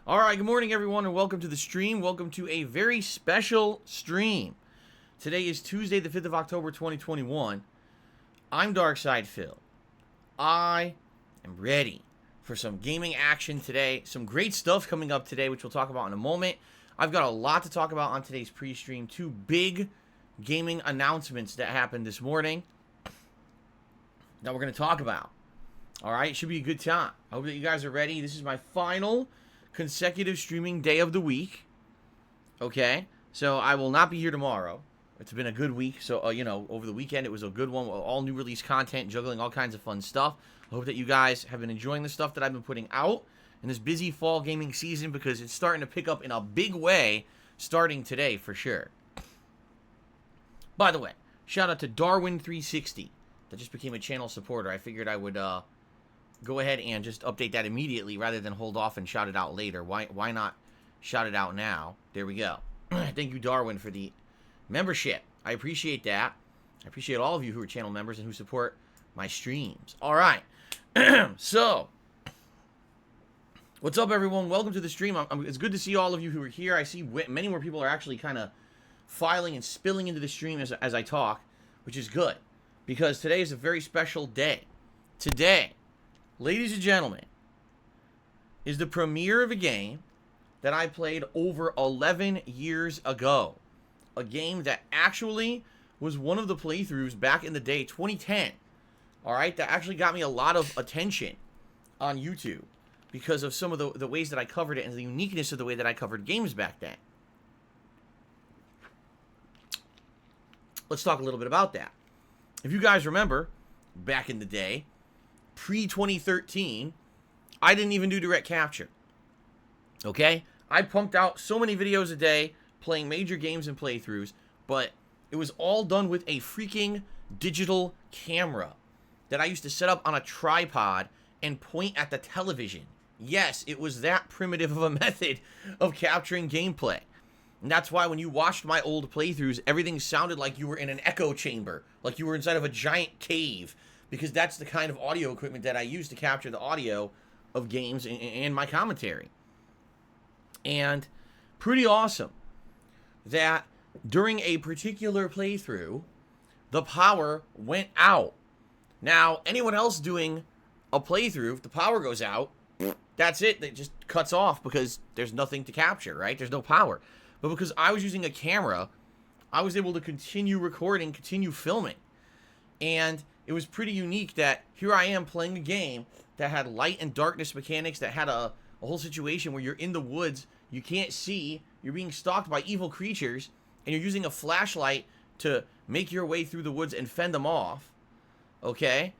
Alright, good morning everyone and welcome to the stream. Welcome to a very special stream. Today is Tuesday the 5th of October 2021. I'm Darkside Phil. I am ready for some gaming action today. Some great stuff coming up today, which we'll talk about in a moment. I've got a lot to talk about on today's pre-stream. Two big gaming announcements that happened this morning that we're going to talk about. Alright, it should be a good time. I hope that you guys are ready. This is my final consecutive streaming day of the week. Okay, so I will not be here tomorrow. It's been a good week, so over the weekend it was a good one. All new release content, juggling all kinds of fun stuff. I hope that you guys have been enjoying the stuff that I've been putting out in this busy fall gaming season, because it's starting to pick up in a big way starting today for sure. By the way, shout out to Darwin360 that just became a channel supporter. I figured I would go ahead and just update that immediately rather than hold off and shout it out later. Why not shout it out now? There we go. Thank you, Darwin, for the membership. I appreciate that. I appreciate all of you who are channel members and who support my streams. All right. So, what's up, everyone? Welcome to the stream. It's good to see all of you who are here. I see many more people are actually kind of filing and spilling into the stream as I talk, which is good, because today is a very special day. Today, ladies and gentlemen, is the premiere of a game that I played over 11 years ago. A game that actually was one of the playthroughs back in the day, 2010. Alright, that actually got me a lot of attention on YouTube because of some of the ways that I covered it and the uniqueness of the way that I covered games back then. Let's talk a little bit about that. If you guys remember, back in the day, pre-2013, I didn't even do direct capture. Okay? I pumped out so many videos a day playing major games and playthroughs, but it was all done with a freaking digital camera that I used to set up on a tripod and point at the television. Yes, it was that primitive of a method of capturing gameplay. And that's why when you watched my old playthroughs, everything sounded like you were in an echo chamber, like you were inside of a giant cave, because that's the kind of audio equipment that I use to capture the audio of games and my commentary. And pretty awesome that during a particular playthrough, the power went out. Now, anyone else doing a playthrough, if the power goes out, that's it. It just cuts off because there's nothing to capture, right? There's no power. But because I was using a camera, I was able to continue recording, continue filming. And it was pretty unique that here I am playing a game that had light and darkness mechanics, that had a whole situation where you're in the woods, you can't see, you're being stalked by evil creatures, and you're using a flashlight to make your way through the woods and fend them off. Okay?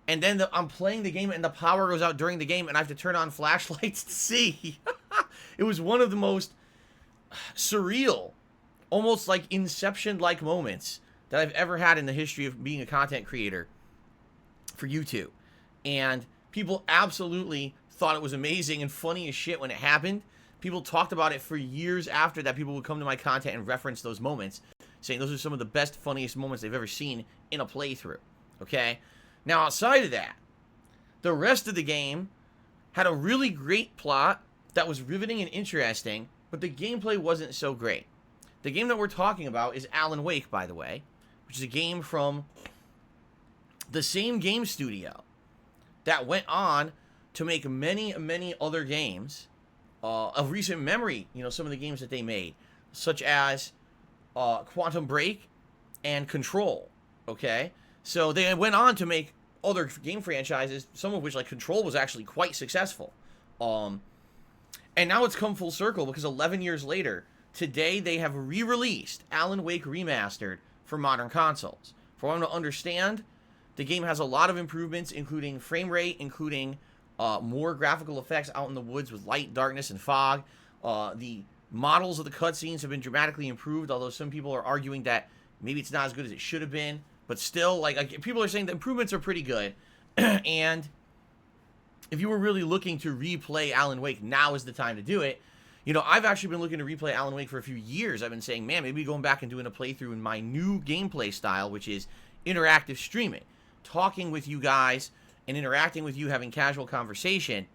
And then I'm playing the game and the power goes out during the game and I have to turn on flashlights to see. It was one of the most surreal, almost like Inception-like moments that I've ever had in the history of being a content creator for YouTube. And people absolutely thought it was amazing and funny as shit when it happened. People talked about it for years after that. People would come to my content and reference those moments, saying those are some of the best, funniest moments they've ever seen in a playthrough. Okay? Now, outside of that, the rest of the game had a really great plot that was riveting and interesting, but the gameplay wasn't so great. The game that we're talking about is Alan Wake, by the way, which is a game from the same game studio that went on to make many, many other games of recent memory. You know, some of the games that they made, such as Quantum Break and Control. Okay? So they went on to make other game franchises, some of which, like Control, was actually quite successful. And now it's come full circle because 11 years later, today they have re-released Alan Wake Remastered for modern consoles. For one to understand, the game has a lot of improvements, including frame rate, including more graphical effects out in the woods with light, darkness, and fog. The models of the cutscenes have been dramatically improved, although some people are arguing that maybe it's not as good as it should have been. But still, like people are saying the improvements are pretty good. And if you were really looking to replay Alan Wake, now is the time to do it. You know, I've actually been looking to replay Alan Wake for a few years. I've been saying, man, maybe going back and doing a playthrough in my new gameplay style, which is interactive streaming. Talking with you guys and interacting with you, having casual conversation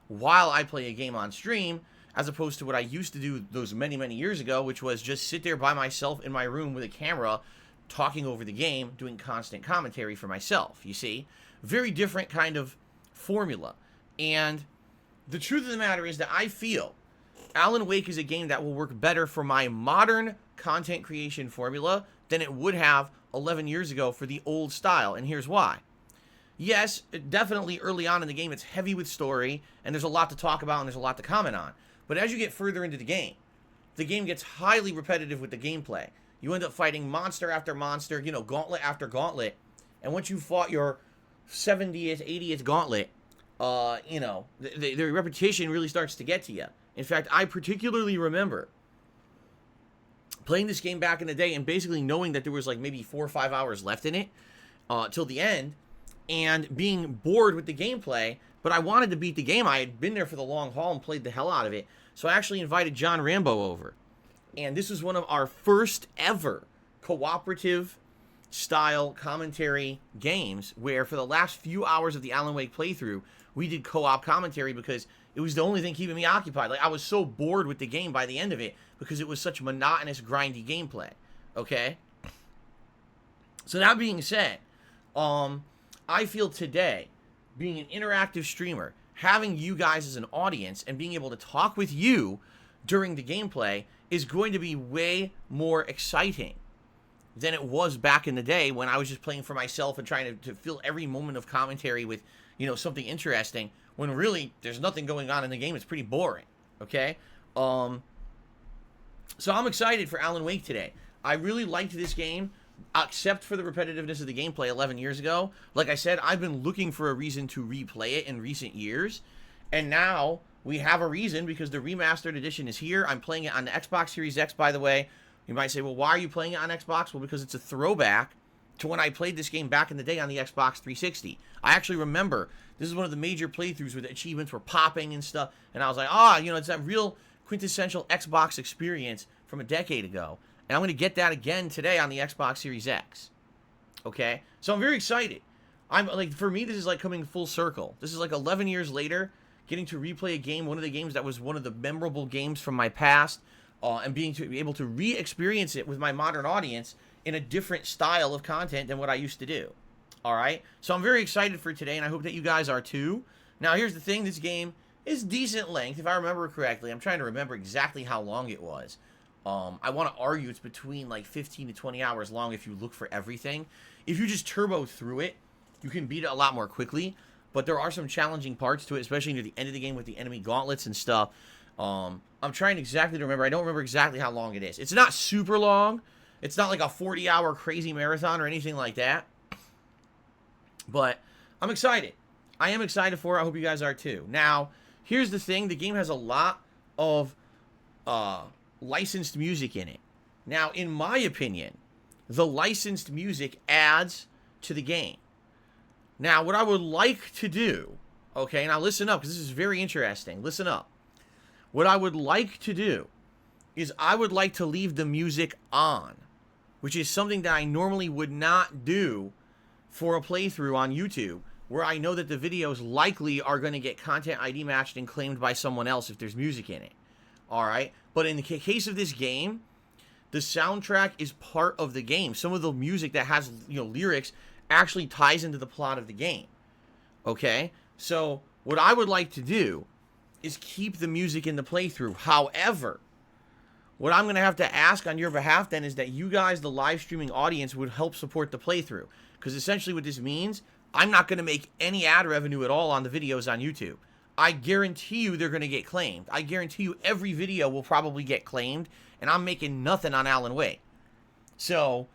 while I play a game on stream, as opposed to what I used to do those many, many years ago, which was just sit there by myself in my room with a camera, talking over the game, doing constant commentary for myself, you see? Very different kind of formula. And the truth of the matter is that I feel Alan Wake is a game that will work better for my modern content creation formula than it would have 11 years ago for the old style, and here's why. Yes, definitely early on in the game, it's heavy with story, and there's a lot to talk about, and there's a lot to comment on. But as you get further into the game gets highly repetitive with the gameplay. You end up fighting monster after monster, you know, gauntlet after gauntlet, and once you fought your 70th, 80th gauntlet, you know, the repetition really starts to get to you. In fact, I particularly remember playing this game back in the day and basically knowing that there was like maybe 4 or 5 hours left in it till the end, and being bored with the gameplay, but I wanted to beat the game. I had been there for the long haul and played the hell out of it. So I actually invited John Rambo over. And this was one of our first ever cooperative style commentary games where for the last few hours of the Alan Wake playthrough, we did co-op commentary because it was the only thing keeping me occupied. Like, I was so bored with the game by the end of it because it was such monotonous, grindy gameplay. Okay? So that being said, I feel today, being an interactive streamer, having you guys as an audience and being able to talk with you during the gameplay is going to be way more exciting than it was back in the day when I was just playing for myself and trying to fill every moment of commentary with, you know, something interesting, when really there's nothing going on in the game. It's pretty boring, okay? So I'm excited for Alan Wake today. I really liked this game, except for the repetitiveness of the gameplay 11 years ago. Like I said, I've been looking for a reason to replay it in recent years, and now we have a reason because the remastered edition is here. I'm playing it on the Xbox Series X, by the way. You might say, well, why are you playing it on Xbox? Well, because it's a throwback to when I played this game back in the day on the Xbox 360. I actually remember this is one of the major playthroughs where the achievements were popping and stuff, and I was like, you know, it's that real quintessential Xbox experience from a decade ago. And I'm going to get that again today on the Xbox Series X. Okay? So I'm very excited. I'm like, for me, this is like coming full circle. This is like 11 years later, getting to replay a game, one of the games that was one of the memorable games from my past, and being able to re-experience it with my modern audience in a different style of content than what I used to do. Alright? So I'm very excited for today, and I hope that you guys are too. Now, here's the thing. This game is decent length, if I remember correctly. I'm trying to remember exactly how long it was. I want to argue it's between like 15 to 20 hours long if you look for everything. If you just turbo through it, you can beat it a lot more quickly. But there are some challenging parts to it, especially near the end of the game with the enemy gauntlets and stuff. I'm trying exactly to remember. I don't remember exactly how long it is. It's not super long. It's not like a 40-hour crazy marathon or anything like that. But I'm excited. I am excited for it. I hope you guys are too. Now, here's the thing. The game has a lot of licensed music in it. Now, in my opinion, the licensed music adds to the game. Now, what I would like to do, okay, now listen up, because this is very interesting. Listen up. What I would like to do is I would like to leave the music on, which is something that I normally would not do for a playthrough on YouTube, where I know that the videos likely are going to get content ID matched and claimed by someone else if there's music in it. Alright? But in the case of this game, the soundtrack is part of the game. Some of the music that has, you know, lyrics actually ties into the plot of the game. Okay? So, what I would like to do is keep the music in the playthrough. However, what I'm going to have to ask on your behalf then is that you guys, the live streaming audience, would help support the playthrough. Because essentially what this means, I'm not going to make any ad revenue at all on the videos on YouTube. I guarantee you they're going to get claimed. I guarantee you every video will probably get claimed, and I'm making nothing on Alan Wake. So,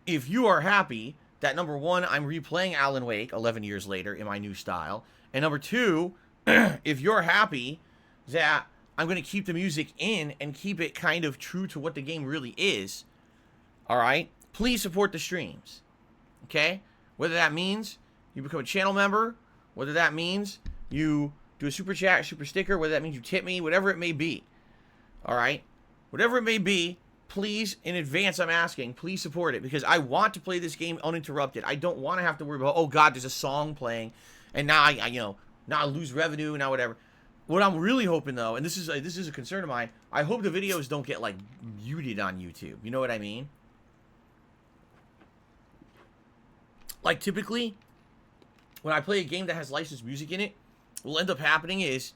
if you are happy that, number one, I'm replaying Alan Wake 11 years later in my new style, and number two, if you're happy that I'm going to keep the music in and keep it kind of true to what the game really is, alright, please support the streams. Okay? Whether that means you become a channel member, whether that means you do a super chat, super sticker, whether that means you tip me, whatever it may be. Alright? Whatever it may be, please, in advance I'm asking, please support it, because I want to play this game uninterrupted. I don't want to have to worry about, oh god, there's a song playing, and now I lose revenue, now whatever. What I'm really hoping, though, and this is a concern of mine, I hope the videos don't get, like, muted on YouTube. You know what I mean? Like, typically, when I play a game that has licensed music in it, what will end up happening is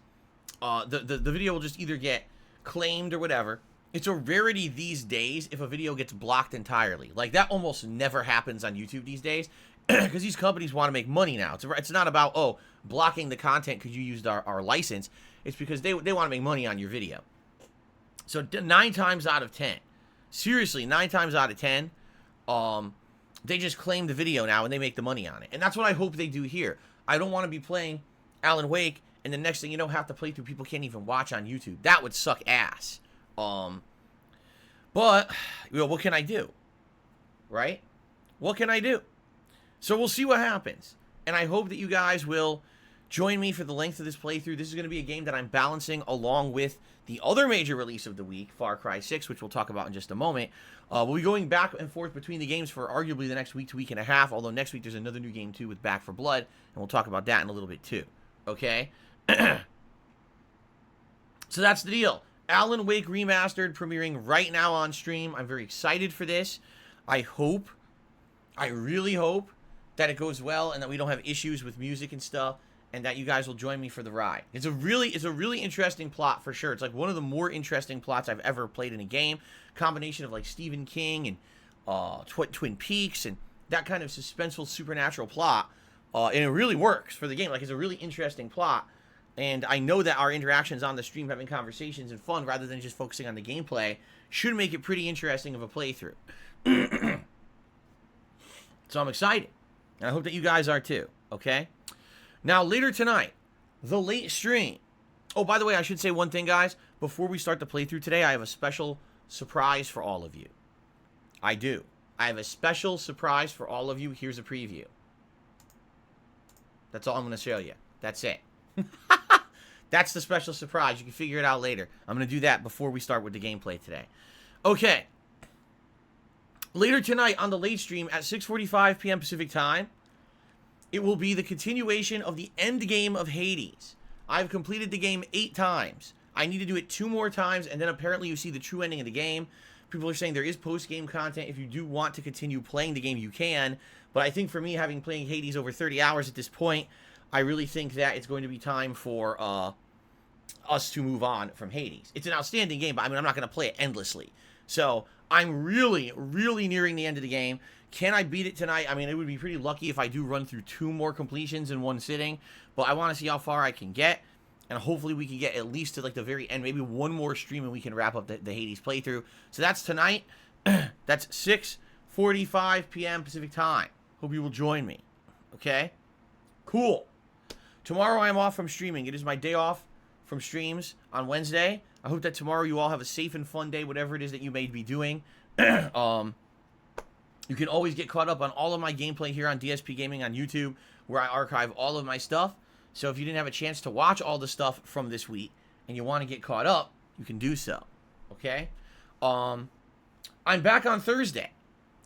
the video will just either get claimed or whatever. It's a rarity these days if a video gets blocked entirely. Like, that almost never happens on YouTube these days because these companies want to make money now. It's not about, oh, blocking the content because you used our license. It's because they want to make money on your video. So 9 times out of 10, seriously, 9 times out of 10, they just claim the video now and they make the money on it. And that's what I hope they do here. I don't want to be playing Alan Wake and the next thing you know, have to play through people can't even watch on YouTube. That would suck ass. But, you know, what can I do? Right? What can I do? So we'll see what happens. And I hope that you guys will join me for the length of this playthrough. This is going to be a game that I'm balancing along with the other major release of the week, Far Cry 6, which we'll talk about in just a moment. We'll be going back and forth between the games for arguably the next week to week and a half, although next week there's another new game too with Back 4 Blood, and we'll talk about that in a little bit too. Okay? So that's the deal. Alan Wake Remastered premiering right now on stream. I'm very excited for this. I really hope that it goes well and that we don't have issues with music and stuff, and that you guys will join me for the ride. It's a really interesting plot for sure. It's like one of the more interesting plots I've ever played in a game. Combination of like Stephen King and Twin Peaks and that kind of suspenseful supernatural plot. And it really works for the game. Like, it's a really interesting plot. And I know that our interactions on the stream, having conversations and fun rather than just focusing on the gameplay, should make it pretty interesting of a playthrough. So I'm excited. And I hope that you guys are too. Okay? Now, later tonight, the late stream. Oh, by the way, I should say one thing, guys. Before we start the playthrough today, I have a special surprise for all of you. I do. I have a special surprise for all of you. Here's a preview. That's all I'm going to show you. That's it. That's the special surprise. You can figure it out later. I'm going to do that before we start with the gameplay today. Okay. Later tonight on the late stream at 6:45 p.m. Pacific time, it will be the continuation of the end game of Hades. I've completed the game 8 times. I need to do it 2 more times, and then apparently you see the true ending of the game. People are saying there is post-game content. If you do want to continue playing the game, you can. But I think for me, having played Hades over 30 hours at this point, I really think that it's going to be time for us to move on from Hades. It's an outstanding game, but I mean, I'm not going to play it endlessly. So I'm really nearing the end of the game. Can I beat it tonight? I mean, it would be pretty lucky if I do run through 2 more completions in one sitting, but I want to see how far I can get, and hopefully we can get at least to like the very end, maybe 1 more stream, and we can wrap up the Hades playthrough. So that's tonight. That's 6:45 p.m. Pacific time. Hope you will join me. Okay? Cool. Tomorrow I am off from streaming. It is my day off from streams on Wednesday. I hope that tomorrow you all have a safe and fun day, whatever it is that you may be doing. You can always get caught up on all of my gameplay here on DSPGaming on YouTube, where I archive all of my stuff. So if you didn't have a chance to watch all the stuff from this week and you want to get caught up, you can do so. Okay? I'm back on Thursday.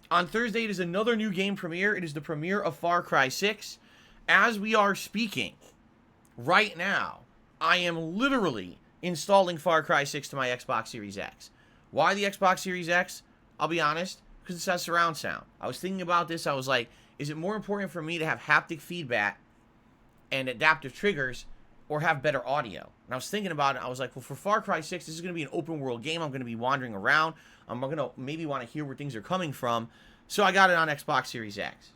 On Thursday, it is another new game premiere. It is the premiere of Far Cry 6. As we are speaking right now, I am literally installing Far Cry 6 to my Xbox Series X. Why the Xbox Series X? I'll be honest, because it has surround sound. I was thinking about this. I was like, is it more important for me to have haptic feedback and adaptive triggers or have better audio? And I was thinking about it. I was like, well, for Far Cry 6, this is going to be an open world game. I'm going to be wandering around. I'm going to maybe want to hear where things are coming from. So I got it on Xbox Series X.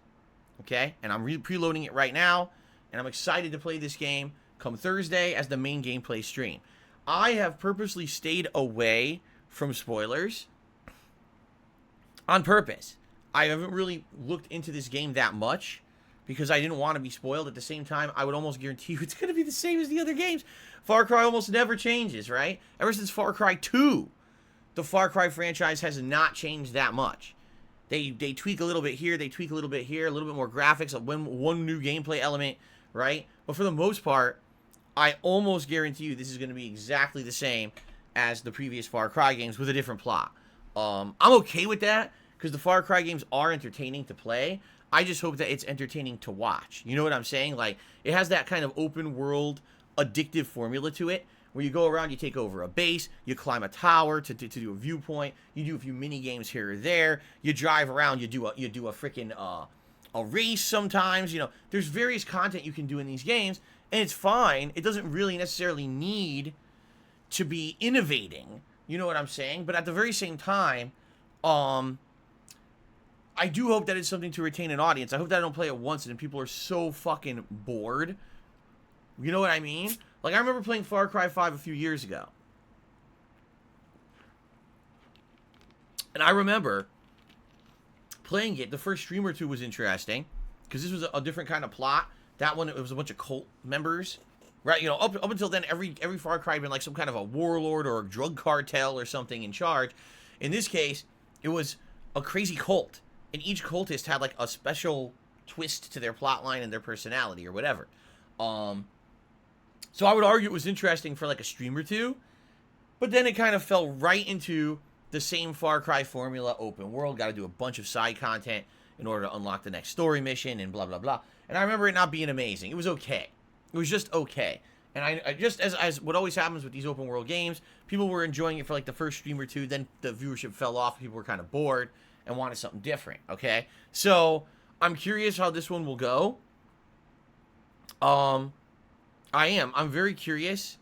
Okay? And I'm preloading it right now. And I'm excited to play this game come Thursday as the main gameplay stream. I have purposely stayed away from spoilers on purpose. I haven't really looked into this game that much because I didn't want to be spoiled. At the same time, I would almost guarantee you it's going to be the same as the other games. Far Cry almost never changes, right? Ever since Far Cry 2, the Far Cry franchise has not changed that much. They tweak a little bit here, they tweak a little bit here, a little bit more graphics, one new gameplay element, right? But for the most part, I almost guarantee you this is going to be exactly the same as the previous Far Cry games with a different plot. I'm okay with that because the Far Cry games are entertaining to play. I just hope that it's entertaining to watch. You know what I'm saying? Like, it has that kind of open world addictive formula to it, where you go around, you take over a base, you climb a tower to do a viewpoint, you do a few mini games here or there, you drive around, you do a freaking a race sometimes. You know, there's various content you can do in these games, and it's fine. It doesn't really necessarily need to be innovating. You know what I'm saying? But at the very same time, I do hope that it's something to retain an audience. I hope that I don't play it once and people are so fucking bored. You know what I mean? Like, I remember playing Far Cry 5 a few years ago. And I remember playing it. The first stream or two was interesting, because this was a different kind of plot. That one, it was a bunch of cult members. Right, you know, up until then, every Far Cry had been like some kind of a warlord or a drug cartel or something in charge. In this case, it was a crazy cult. And each cultist had like a special twist to their plotline and their personality or whatever. So I would argue it was interesting for like a stream or two, but then it kind of fell right into the same Far Cry formula, open world, got to do a bunch of side content in order to unlock the next story mission and blah, blah, blah. And I remember it not being amazing. It was okay. It was just okay. And I just, as what always happens with these open world games, people were enjoying it for like the first stream or two, then the viewership fell off, people were kind of bored and wanted something different, okay? So, I'm curious how this one will go. I'm very curious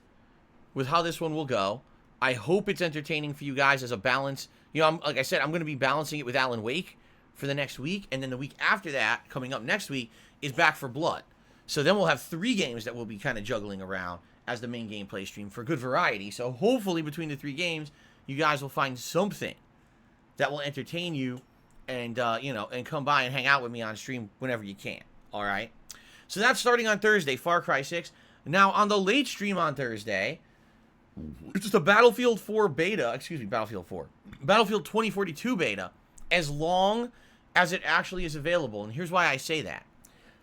with how this one will go. I hope it's entertaining for you guys as a balance. You know, like I said, I'm going to be balancing it with Alan Wake for the next week, and then the week after that, coming up next week, is Back for Blood. So then we'll have 3 games that we'll be kind of juggling around as the main gameplay stream for good variety. So hopefully between the 3 games, you guys will find something that will entertain you and, you know, and come by and hang out with me on stream whenever you can. All right? So that's starting on Thursday, Far Cry 6. Now, on the late stream on Thursday, it's just a Battlefield 4 beta. Excuse me, Battlefield 4. Battlefield 2042 beta, as long as it actually is available. And here's why I say that.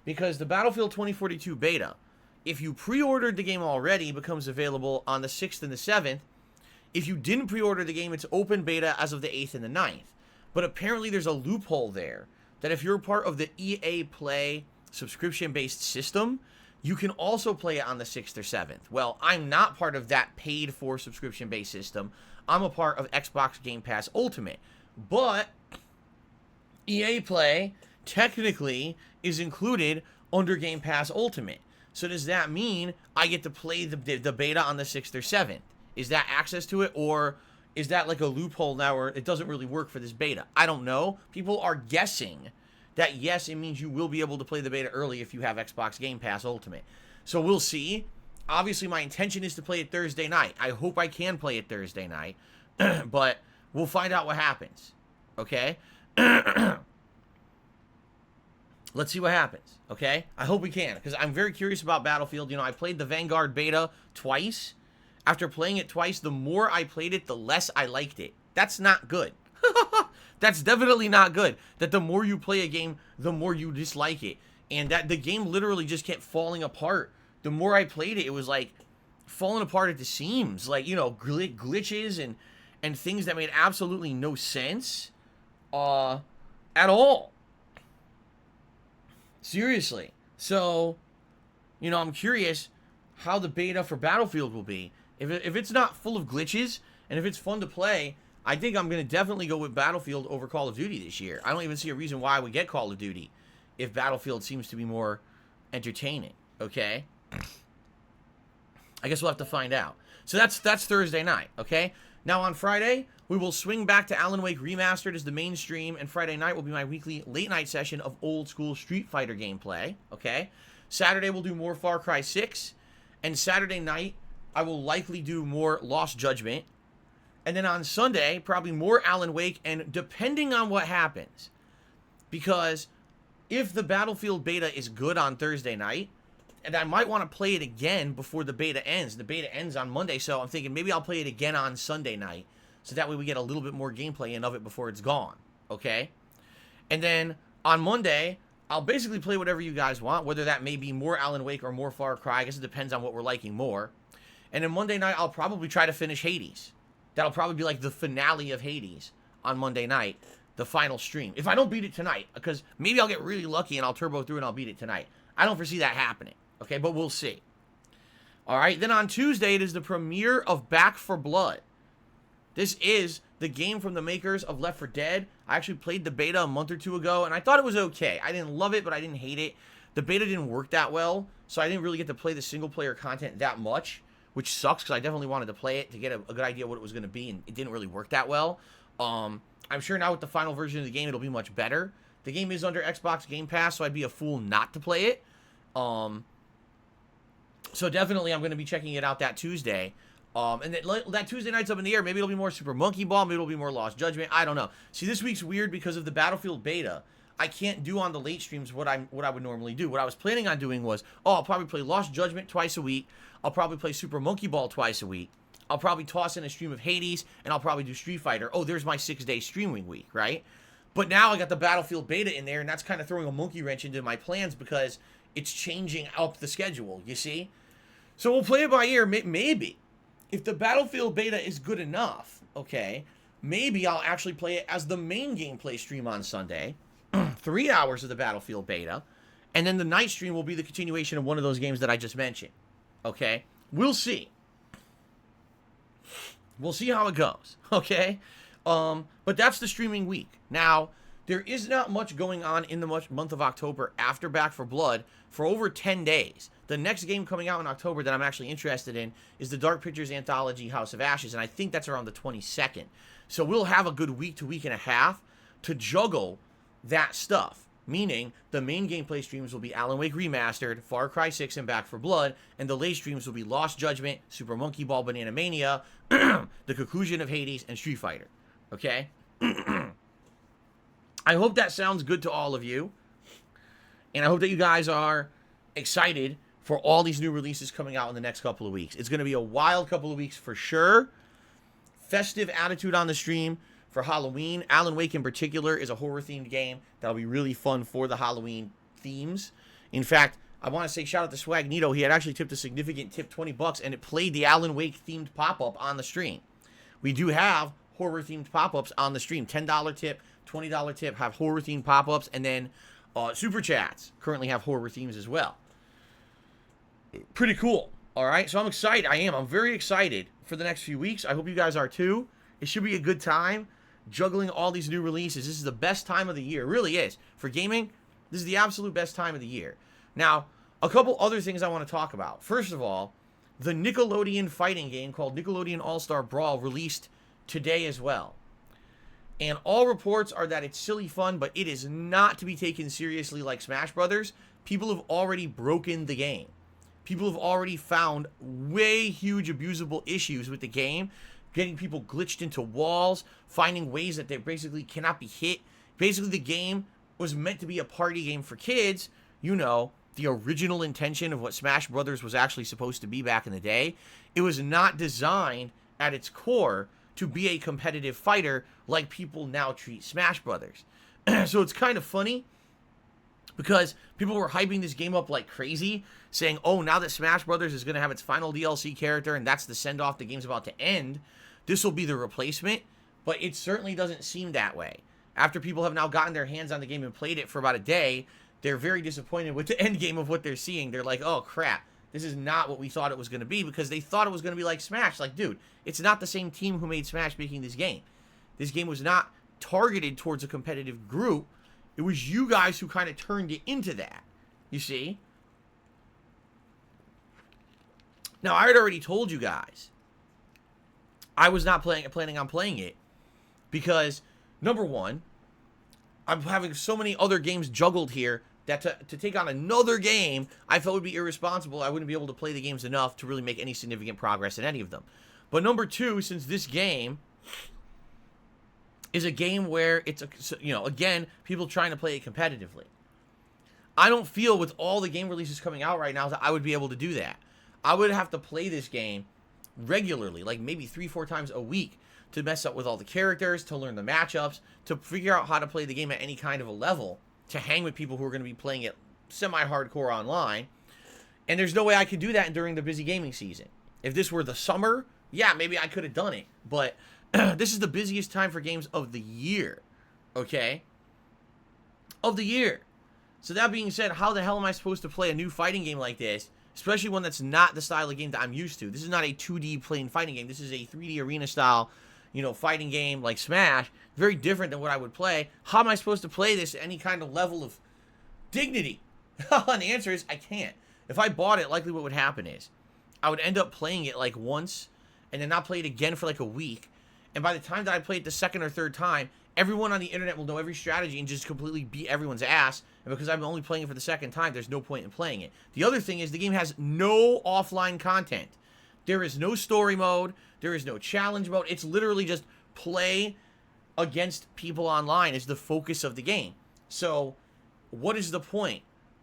Because the Battlefield 2042 beta, if you pre-ordered the game already, becomes available on the 6th and the 7th. If you didn't pre-order the game, it's open beta as of the 8th and the 9th. But apparently there's a loophole there that if you're part of the EA Play subscription-based system, you can also play it on the 6th or 7th. Well, I'm not part of that paid-for subscription-based system. I'm a part of Xbox Game Pass Ultimate. But EA Play technically is included under Game Pass Ultimate. So does that mean I get to play the beta on the 6th or 7th? Is that access to it, or is that like a loophole now where it doesn't really work for this beta? I don't know. People are guessing that, yes, it means you will be able to play the beta early if you have Xbox Game Pass Ultimate. So we'll see. Obviously, my intention is to play it Thursday night. I hope I can play it Thursday night, but we'll find out what happens, okay? Let's see what happens, okay? I hope we can, because I'm very curious about Battlefield. You know, I played the Vanguard beta twice. After playing it twice, the more I played it, the less I liked it. That's not good. That's definitely not good. That the more you play a game, the more you dislike it. And that the game literally just kept falling apart. The more I played it, it was like falling apart at the seams. Like, you know, glitches and things that made absolutely no sense at all. Seriously. So, you know, I'm curious how the beta for Battlefield will be. If it's not full of glitches, and if it's fun to play, I think I'm going to definitely go with Battlefield over Call of Duty this year. I don't even see a reason why I would get Call of Duty if Battlefield seems to be more entertaining, okay? I guess we'll have to find out. So that's Thursday night, okay? Now on Friday, we will swing back to Alan Wake Remastered as the main stream, and Friday night will be my weekly late-night session of old-school Street Fighter gameplay, okay? Saturday, we'll do more Far Cry 6, and Saturday night, I will likely do more Lost Judgment. And then on Sunday, probably more Alan Wake, and depending on what happens, because if the Battlefield beta is good on Thursday night, and I might want to play it again before the beta ends. The beta ends on Monday, so I'm thinking maybe I'll play it again on Sunday night, so that way we get a little bit more gameplay in of it before it's gone, okay? And then on Monday, I'll basically play whatever you guys want, whether that may be more Alan Wake or more Far Cry. I guess it depends on what we're liking more. And then Monday night, I'll probably try to finish Hades. That'll probably be like the finale of Hades on Monday night, the final stream. If I don't beat it tonight, because maybe I'll get really lucky and I'll turbo through and I'll beat it tonight. I don't foresee that happening, okay? But we'll see. All right, then on Tuesday, it is the premiere of Back 4 Blood. This is the game from the makers of Left 4 Dead. I actually played the beta a month or two ago, and I thought it was okay. I didn't love it, but I didn't hate it. The beta didn't work that well, so I didn't really get to play the single-player content that much, which sucks because I definitely wanted to play it to get a good idea of what it was going to be, and it didn't really work that well. I'm sure now with the final version of the game, it'll be much better. The game is under Xbox Game Pass, so I'd be a fool not to play it. So definitely I'm going to be checking it out that Tuesday. And that Tuesday night's up in the air. Maybe it'll be more Super Monkey Ball. Maybe it'll be more Lost Judgment. I don't know. See, this week's weird because of the Battlefield beta. I can't do on the late streams what I would normally do. What I was planning on doing was, I'll probably play Lost Judgment twice a week. I'll probably play Super Monkey Ball twice a week. I'll probably toss in a stream of Hades, and I'll probably do Street Fighter. Oh, there's my 6-day streaming week, right? But now I got the Battlefield beta in there, and that's kind of throwing a monkey wrench into my plans because it's changing up the schedule, you see? So we'll play it by ear, maybe. If the Battlefield beta is good enough, okay, maybe I'll actually play it as the main gameplay stream on Sunday. 3 hours of the Battlefield beta. And then the night stream will be the continuation of one of those games that I just mentioned. Okay? We'll see. We'll see how it goes. Okay? But that's the streaming week. Now, there is not much going on in the month of October after Back 4 Blood for over 10 days. The next game coming out in October that I'm actually interested in is the Dark Pictures anthology House of Ashes, and I think that's around the 22nd. So we'll have a good week to week and a half to juggle that stuff, meaning the main gameplay streams will be Alan Wake Remastered, Far Cry 6, and Back 4 Blood, and the late streams will be Lost Judgment, Super Monkey Ball Banana Mania, The Conclusion of Hades, and Street Fighter. Okay? I hope that sounds good to all of you, and I hope that you guys are excited for all these new releases coming out in the next couple of weeks. It's going to be a wild couple of weeks for sure. Festive attitude on the stream for Halloween. Alan Wake in particular is a horror-themed game that'll be really fun for the Halloween themes. In fact, I want to say shout out to Swagnito. He had actually tipped a significant tip, $20, and it played the Alan Wake-themed pop-up on the stream. We do have horror-themed pop-ups on the stream. $10 tip, $20 tip have horror-themed pop-ups, and then Super Chats currently have horror themes as well. Pretty cool. All right, so I'm excited. I'm very excited for the next few weeks. I hope you guys are too. It should be a good time juggling all these new releases. This is the best time of the year. It really is. For gaming, this is the absolute best time of the year. Now, a couple other things I want to talk about. First of all, the Nickelodeon fighting game called Nickelodeon All-Star Brawl released today as well. And all reports are that it's silly fun, but it is not to be taken seriously like Smash Brothers. People have already broken the game. People have already found way huge abusable issues with the game, getting people glitched into walls, finding ways that they basically cannot be hit. Basically, the game was meant to be a party game for kids. You know, the original intention of what Smash Brothers was actually supposed to be back in the day. It was not designed at its core to be a competitive fighter like people now treat Smash Brothers. So it's kind of funny because people were hyping this game up like crazy, saying, oh, now that Smash Brothers is going to have its final DLC character and that's the send-off, the game's about to end, this will be the replacement. But it certainly doesn't seem that way. After people have now gotten their hands on the game and played it for about a day, they're very disappointed with the end game of what they're seeing. They're like, oh, crap. This is not what we thought it was going to be, because they thought it was going to be like Smash. Like, dude, it's not the same team who made Smash making this game. This game was not targeted towards a competitive group. It was you guys who kind of turned it into that, you see? Now, I had already told you guys I was not planning on playing it because, number one, I'm having so many other games juggled here that to take on another game, I felt would be irresponsible. I wouldn't be able to play the games enough to really make any significant progress in any of them. But number two, since this game is a game where it's, again, people trying to play it competitively, I don't feel with all the game releases coming out right now that I would be able to do that. I would have to play this game regularly, like maybe 3-4 times a week, to mess up with all the characters, to learn the matchups, to figure out how to play the game at any kind of a level, to hang with people who are going to be playing it semi-hardcore online. And there's no way I could do that during the busy gaming season. If this were the summer, yeah, maybe I could have done it. But this is the busiest time for games of the year. Okay? Of the year. So that being said, how the hell am I supposed to play a new fighting game like this especially one that's not the style of game that I'm used to. This is not a 2D plain fighting game. This is a 3D arena style, you know, fighting game like Smash. Very different than what I would play. How am I supposed to play this at any kind of level of dignity? And the answer is I can't. If I bought it, likely what would happen is I would end up playing it like once and then not play it again for like a week. And by the time that I play it the second or third time, everyone on the internet will know every strategy and just completely beat everyone's ass. And because I'm only playing it for the second time, there's no point in playing it. The other thing is the game has no offline content. There is no story mode. There is no challenge mode. It's literally just play against people online is the focus of the game. So what is the point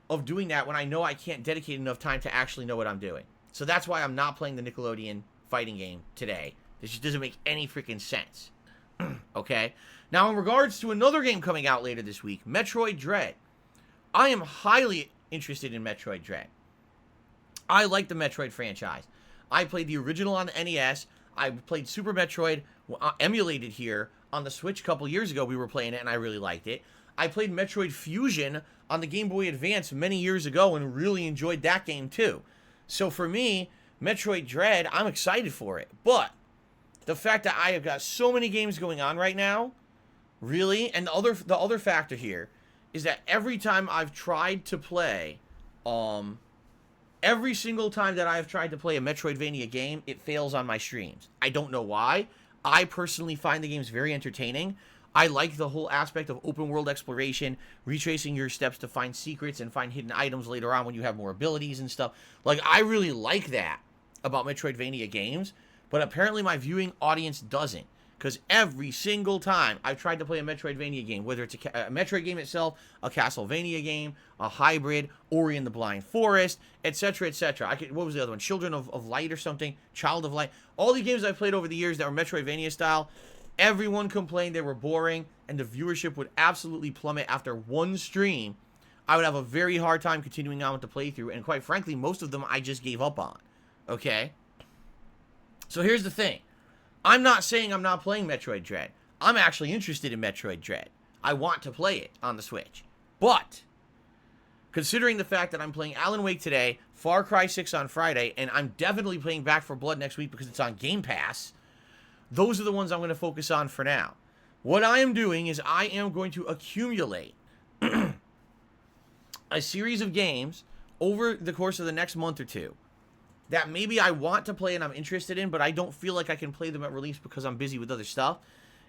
of doing that when I know I can't dedicate enough time to actually know what I'm doing? So that's why I'm not playing the Nickelodeon fighting game today. This just doesn't make any freaking sense. Okay? Now, in regards to another game coming out later this week, Metroid Dread. I am highly interested in Metroid Dread. I like the Metroid franchise. I played the original on the NES. I played Super Metroid emulated here on the Switch a couple years ago. We were playing it, and I really liked it. I played Metroid Fusion on the Game Boy Advance many years ago and really enjoyed that game too. So for me, Metroid Dread, I'm excited for it. But the fact that I have got so many games going on right now, really, and the other factor here is that every time I've tried to play, every single time that I've tried to play a Metroidvania game, it fails on my streams. I don't know why. I personally find the games very entertaining. I like the whole aspect of open world exploration, retracing your steps to find secrets and find hidden items later on when you have more abilities and stuff. Like, I really like that about Metroidvania games, but apparently my viewing audience doesn't. Because every single time I've tried to play a Metroidvania game, whether it's a Metroid game itself, a Castlevania game, a hybrid, Ori and the Blind Forest, etc., etc. What was the other one? Children of Light or something? Child of Light. All the games I've played over the years that were Metroidvania style, everyone complained they were boring, and the viewership would absolutely plummet after one stream. I would have a very hard time continuing on with the playthrough, and quite frankly, most of them I just gave up on. Okay? So here's the thing. I'm not saying I'm not playing Metroid Dread. I'm actually interested in Metroid Dread. I want to play it on the Switch. But, considering the fact that I'm playing Alan Wake today, Far Cry 6 on Friday, and I'm definitely playing Back 4 Blood next week because it's on Game Pass, those are the ones I'm going to focus on for now. What I am doing is I am going to accumulate a series of games over the course of the next month or two that maybe I want to play and I'm interested in, but I don't feel like I can play them at release because I'm busy with other stuff.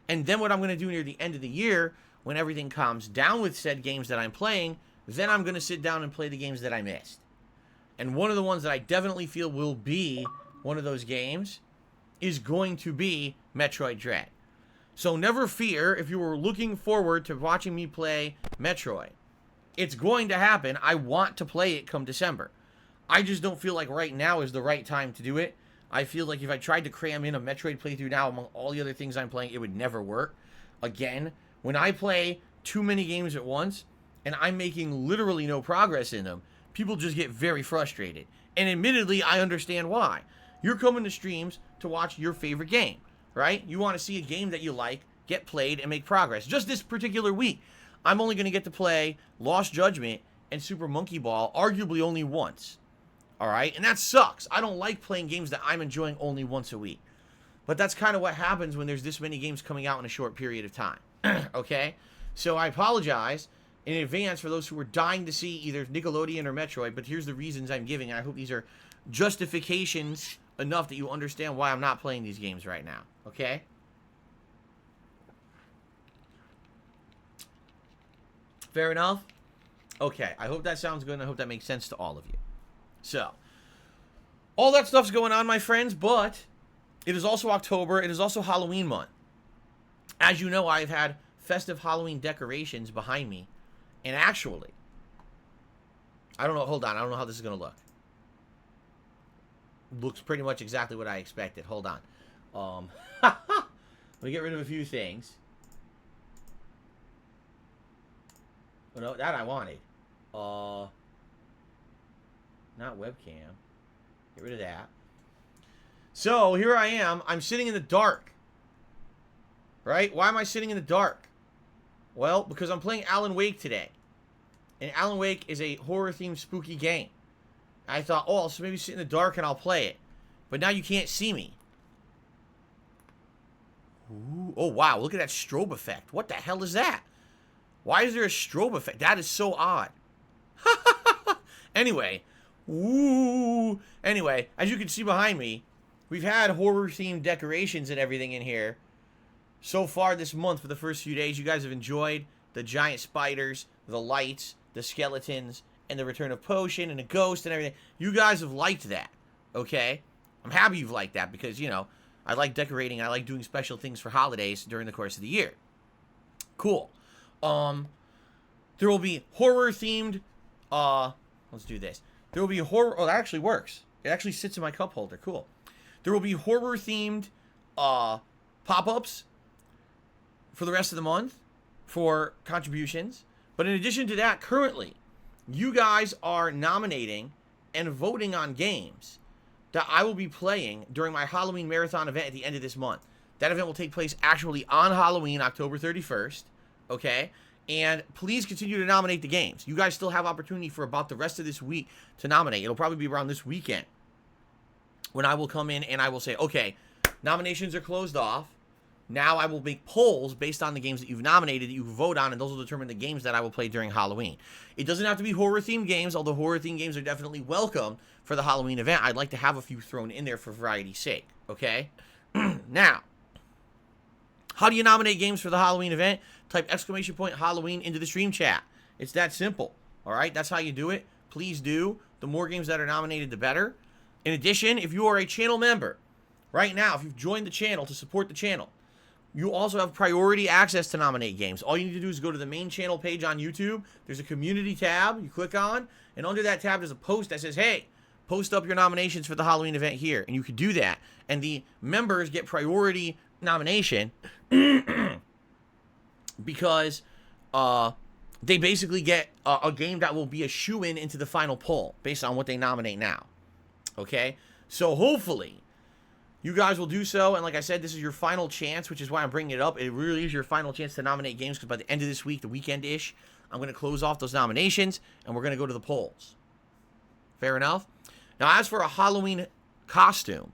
And then what I'm going to do near the end of the year, when everything calms down with said games that I'm playing, then I'm going to sit down and play the games that I missed. And one of the ones that I definitely feel will be one of those games is going to be Metroid Dread. So never fear if you were looking forward to watching me play Metroid. It's going to happen. I want to play it come December. I just don't feel like right now is the right time to do it. I feel like if I tried to cram in a Metroid playthrough now among all the other things I'm playing, it would never work. Again, when I play too many games at once, and I'm making literally no progress in them, people just get very frustrated. And admittedly, I understand why. You're coming to streams to watch your favorite game, right? You want to see a game that you like, get played, and make progress. Just this particular week, I'm only going to get to play Lost Judgment and Super Monkey Ball arguably only once. Alright, and that sucks. I don't like playing games that I'm enjoying only once a week. But that's kind of what happens when there's this many games coming out in a short period of time. Okay? So I apologize in advance for those who were dying to see either Nickelodeon or Metroid, but here's the reasons I'm giving, and I hope these are justifications enough that you understand why I'm not playing these games right now. Okay? Fair enough? Okay, I hope that sounds good, and I hope that makes sense to all of you. So, all that stuff's going on, my friends, but it is also October. It is also Halloween month. As you know, I've had festive Halloween decorations behind me. And actually, I don't know, hold on, I don't know how this is going to look. Looks pretty much exactly what I expected. Hold on. Let me get rid of a few things. Oh, no, that I wanted. Not webcam. Get rid of that. So, here I am. I'm sitting in the dark. Right? Why am I sitting in the dark? Well, because I'm playing Alan Wake today. And Alan Wake is a horror-themed spooky game. I thought, oh, I'll maybe sit in the dark and I'll play it. But now you can't see me. Ooh, oh, wow. Look at that strobe effect. What the hell is that? Why is there a strobe effect? That is so odd. Anyway. Ooh. Anyway, as you can see behind me, we've had horror-themed decorations and everything in here. So far this month, for the first few days, you guys have enjoyed the giant spiders, the lights, the skeletons, and the return of Potion, and a ghost, and everything. You guys have liked that, okay? I'm happy you've liked that because, you know, I like decorating. I like doing special things for holidays during the course of the year. Cool. There will be horror-themed, let's do this. There will be horror, oh, that actually works. It actually sits in my cup holder. Cool. There will be horror-themed, pop-ups for the rest of the month for contributions. But in addition to that, currently, you guys are nominating and voting on games that I will be playing during my Halloween Marathon event at the end of this month. That event will take place actually on Halloween, October 31st, okay? And please continue to nominate the games. You guys still have opportunity for about the rest of this week to nominate. It'll probably be around this weekend when I will come in and I will say, okay, nominations are closed off. Now I will make polls based on the games that you've nominated, that you vote on, and those will determine the games that I will play during Halloween. It doesn't have to be horror-themed games, although horror-themed games are definitely welcome for the Halloween event. I'd like to have a few thrown in there for variety's sake, okay? Now, how do you nominate games for the Halloween event? Type !Halloween into the stream chat. It's that simple, all right? That's how you do it. Please do. The more games that are nominated, the better. In addition, if you are a channel member, right now, if you've joined the channel to support the channel, you also have priority access to nominate games. All you need to do is go to the main channel page on YouTube. There's a community tab you click on, and under that tab there's a post that says, hey, post up your nominations for the Halloween event here. And you can do that. And the members get priority nomination because they basically get a game that will be a shoo-in into the final poll based on what they nominate now. Okay? So hopefully you guys will do so, and like I said, this is your final chance, which is why I'm bringing it up. It really is your final chance to nominate games, because by the end of this week, the weekend-ish, I'm going to close off those nominations, and we're going to go to the polls. Fair enough? Now, as for a Halloween costume,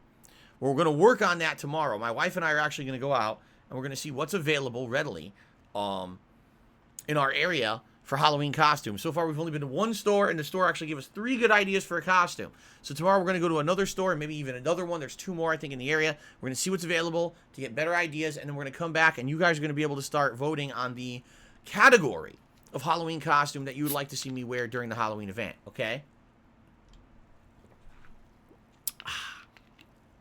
we're going to work on that tomorrow. My wife and I are actually going to go out, and we're going to see what's available readily in our area for Halloween costumes. So far, we've only been to one store, and the store actually gave us 3 good ideas for a costume. So tomorrow, we're going to go to another store, and maybe even another one. There's 2 more, I think, in the area. We're going to see what's available to get better ideas, and then we're going to come back, and you guys are going to be able to start voting on the category of Halloween costume that you would like to see me wear during the Halloween event, okay?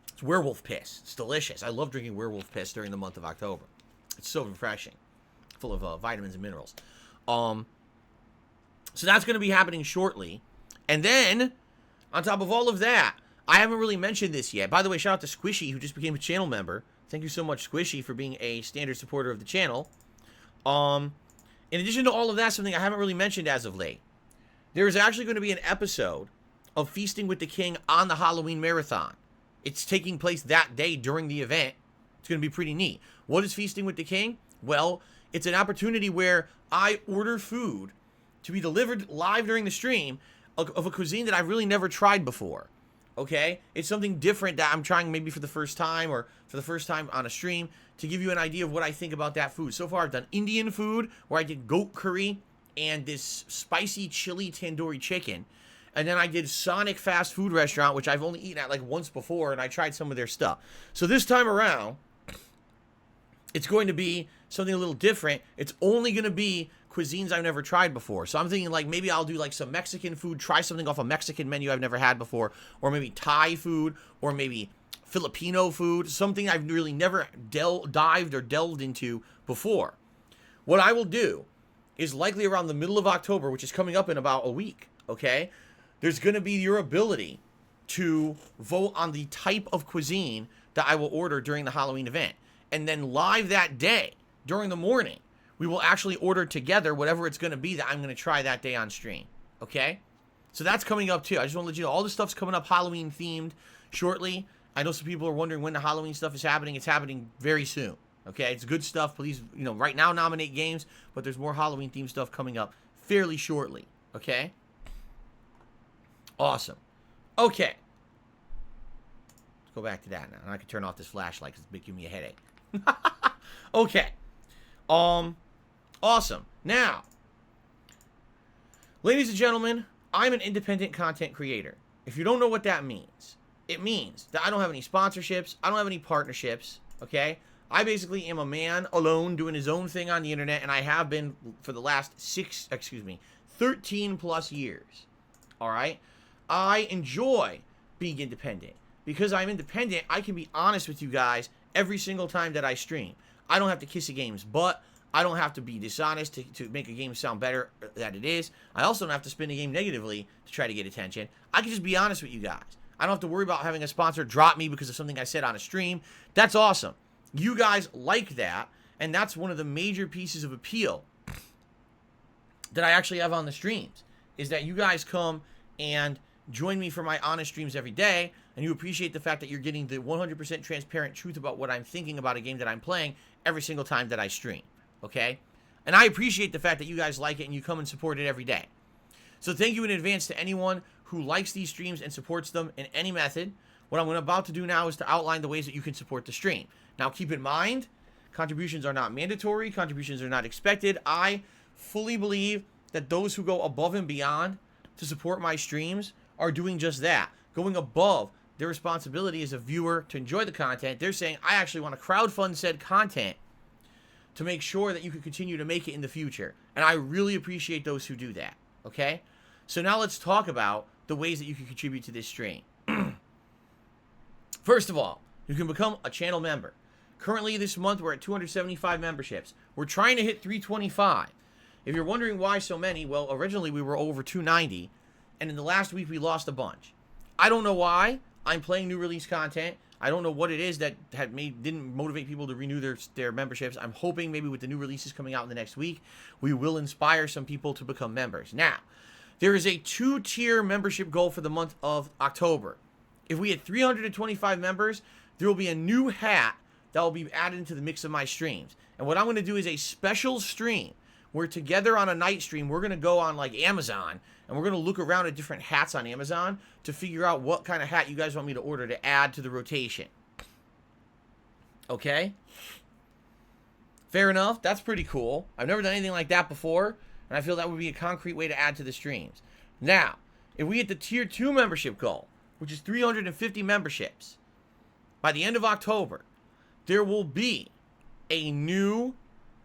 It's werewolf piss. It's delicious. I love drinking werewolf piss during the month of October. It's so refreshing. Full of vitamins and minerals. So that's going to be happening shortly. And then, on top of all of that, I haven't really mentioned this yet. By the way, shout out to Squishy, who just became a channel member. Thank you so much, Squishy, for being a standard supporter of the channel. In addition to all of that, something I haven't really mentioned as of late. There is actually going to be an episode of Feasting with the King on the Halloween Marathon. It's taking place that day during the event. It's going to be pretty neat. What is Feasting with the King? Well, it's an opportunity where I order food to be delivered live during the stream of a cuisine that I've really never tried before. Okay? It's something different that I'm trying maybe for the first time, or for the first time on a stream, to give you an idea of what I think about that food. So far, I've done Indian food, where I did goat curry and this spicy chili tandoori chicken. And then I did Sonic fast food restaurant, which I've only eaten at like once before, and I tried some of their stuff. So this time around, it's going to be something a little different. It's only going to be cuisines I've never tried before. So I'm thinking like maybe I'll do like some Mexican food, try something off a Mexican menu I've never had before, or maybe Thai food, or maybe Filipino food, something I've really never dived or delved into before. What I will do is likely around the middle of October, which is coming up in about a week, okay? There's going to be your ability to vote on the type of cuisine that I will order during the Halloween event. And then live that day, during the morning, we will actually order together whatever it's going to be that I'm going to try that day on stream. Okay? So that's coming up too. I just want to let you know all this stuff's coming up Halloween themed shortly. I know some people are wondering when the Halloween stuff is happening. It's happening very soon. Okay? It's good stuff. Please, right now nominate games, but there's more Halloween themed stuff coming up fairly shortly. Okay? Awesome. Okay. Let's go back to that now. And I can turn off this flashlight because it's giving me a headache. Okay. Awesome. Now, ladies and gentlemen, I'm an independent content creator. If you don't know what that means, it means that I don't have any sponsorships. I don't have any partnerships. Okay? I basically am a man alone doing his own thing on the internet, and I have been for the last 13 plus years. All right? I enjoy being independent. Because I'm independent, I can be honest with you guys every single time that I stream. I don't have to kiss a game's butt. I don't have to be dishonest to make a game sound better than it is. I also don't have to spin a game negatively to try to get attention. I can just be honest with you guys. I don't have to worry about having a sponsor drop me because of something I said on a stream. That's awesome. You guys like that, and that's one of the major pieces of appeal that I actually have on the streams, is that you guys come and join me for my honest streams every day, and you appreciate the fact that you're getting the 100% transparent truth about what I'm thinking about a game that I'm playing every single time that I stream, okay? And I appreciate the fact that you guys like it and you come and support it every day. So thank you in advance to anyone who likes these streams and supports them in any method. What I'm about to do now is to outline the ways that you can support the stream. Now, keep in mind, contributions are not mandatory. Contributions are not expected. I fully believe that those who go above and beyond to support my streams are doing just that, going above their responsibility as a viewer to enjoy the content. They're saying, I actually want to crowdfund said content to make sure that you can continue to make it in the future. And I really appreciate those who do that, okay? So now let's talk about the ways that you can contribute to this stream. First of all, you can become a channel member. Currently this month we're at 275 memberships. We're trying to hit 325. If you're wondering why so many, well, originally we were over 290, and in the last week we lost a bunch. I don't know why. I'm playing new release content. I don't know what it is that didn't motivate people to renew their memberships. I'm hoping maybe with the new releases coming out in the next week, we will inspire some people to become members. Now, there is a 2-tier membership goal for the month of October. If we hit 325 members, there will be a new hat that will be added into the mix of my streams. And what I'm going to do is a special stream where together on a night stream, we're going to go on like Amazon, and we're going to look around at different hats on Amazon to figure out what kind of hat you guys want me to order to add to the rotation. Okay? Fair enough. That's pretty cool. I've never done anything like that before, and I feel that would be a concrete way to add to the streams. Now, if we hit the Tier 2 membership goal, which is 350 memberships, by the end of October, there will be a new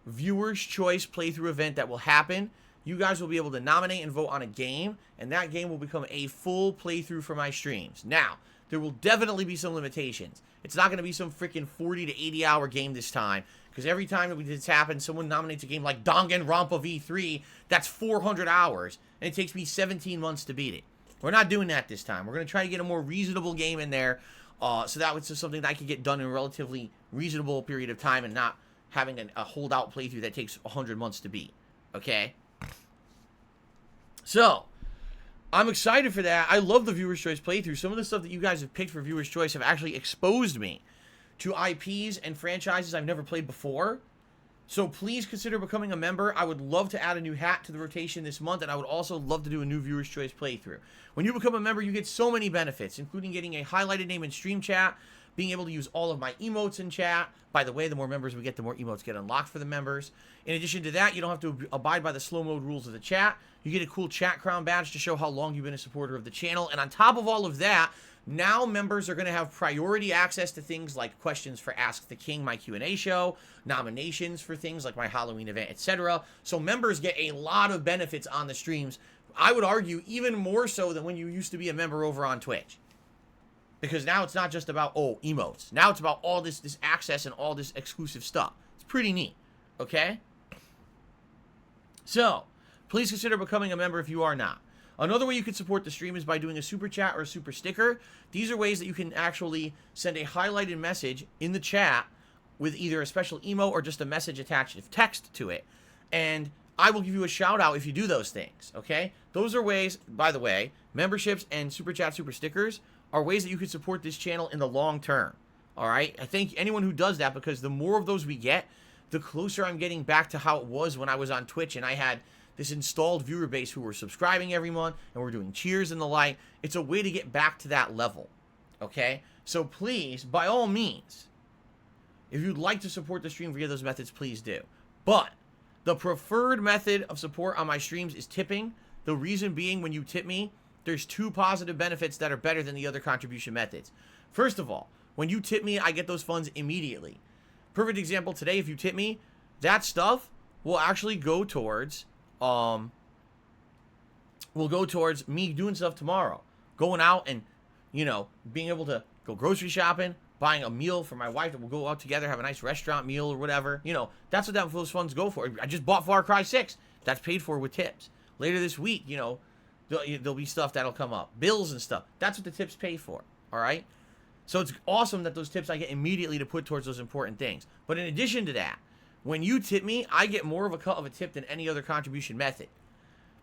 Viewer's Choice playthrough event that will happen. You guys will be able to nominate and vote on a game, and that game will become a full playthrough for my streams. Now, there will definitely be some limitations. It's not going to be some freaking 40 to 80 hour game this time, because every time that this happens, someone nominates a game like Danganronpa V3, that's 400 hours, and it takes me 17 months to beat it. We're not doing that this time. We're going to try to get a more reasonable game in there, so that was just something that I could get done in a relatively reasonable period of time and not having a holdout playthrough that takes 100 months to beat. Okay? So, I'm excited for that. I love the Viewer's Choice playthrough. Some of the stuff that you guys have picked for Viewer's Choice have actually exposed me to IPs and franchises I've never played before. So please consider becoming a member. I would love to add a new hat to the rotation this month, and I would also love to do a new Viewer's Choice playthrough. When you become a member, you get so many benefits, including getting a highlighted name in stream chat, being able to use all of my emotes in chat. By the way, the more members we get, the more emotes get unlocked for the members. In addition to that, you don't have to abide by the slow mode rules of the chat. You get a cool chat crown badge to show how long you've been a supporter of the channel. And on top of all of that, now members are going to have priority access to things like questions for Ask the King, my Q&A show, nominations for things like my Halloween event, etc. So members get a lot of benefits on the streams. I would argue even more so than when you used to be a member over on Twitch. Because now it's not just about, oh, emotes. Now it's about all this access and all this exclusive stuff. It's pretty neat. Okay? So, please consider becoming a member if you are not. Another way you can support the stream is by doing a super chat or a super sticker. These are ways that you can actually send a highlighted message in the chat with either a special emote or just a message attached with text to it. And I will give you a shout out if you do those things. Okay? Those are ways, by the way, memberships and super chat, super stickers are ways that you can support this channel in the long term. All right? I thank anyone who does that, because the more of those we get, the closer I'm getting back to how it was when I was on Twitch and I had this installed viewer base who are subscribing every month, and we're doing cheers and the like. It's a way to get back to that level, okay? So please, by all means, if you'd like to support the stream via those methods, please do. But the preferred method of support on my streams is tipping. The reason being, when you tip me, there's 2 positive benefits that are better than the other contribution methods. First of all, when you tip me, I get those funds immediately. Perfect example today, if you tip me, that stuff will actually go towards me doing stuff tomorrow. Going out and, you know, being able to go grocery shopping, buying a meal for my wife that we'll go out together, have a nice restaurant meal or whatever. You know, that's what those funds go for. I just bought Far Cry 6. That's paid for with tips. Later this week, you know, there'll be stuff that'll come up. Bills and stuff. That's what the tips pay for. All right? So it's awesome that those tips I get immediately to put towards those important things. But in addition to that, when you tip me, I get more of a cut of a tip than any other contribution method.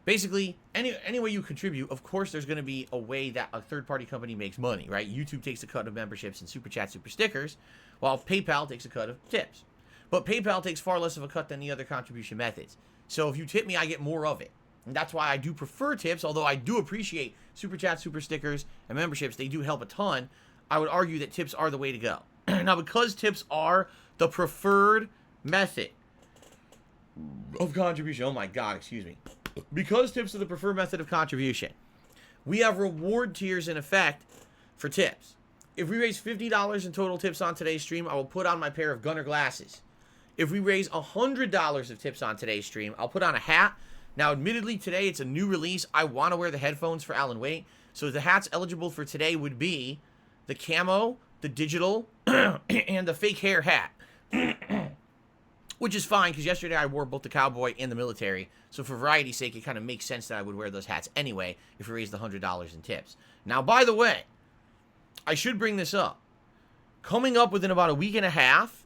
Basically, any way you contribute, of course, there's going to be a way that a third-party company makes money, right? YouTube takes a cut of memberships and Super Chat, Super Stickers, while PayPal takes a cut of tips. But PayPal takes far less of a cut than the other contribution methods. So if you tip me, I get more of it. And that's why I do prefer tips, although I do appreciate Super Chat, Super Stickers, and memberships. They do help a ton. I would argue that tips are the way to go. Now, because tips are the preferred method of contribution, oh my God, excuse me. Because tips are the preferred method of contribution, we have reward tiers in effect for tips. If we raise $50 in total tips on today's stream, I will put on my pair of Gunner glasses. If we raise $100 of tips on today's stream, I'll put on a hat. Now, admittedly, today it's a new release. I want to wear the headphones for Alan Wake. So the hats eligible for today would be the camo, the digital, and the fake hair hat. Which is fine, because yesterday I wore both the cowboy and the military. So for variety's sake, it kind of makes sense that I would wear those hats anyway if we raised the $100 in tips. Now, by the way, I should bring this up. Coming up within about a week and a half,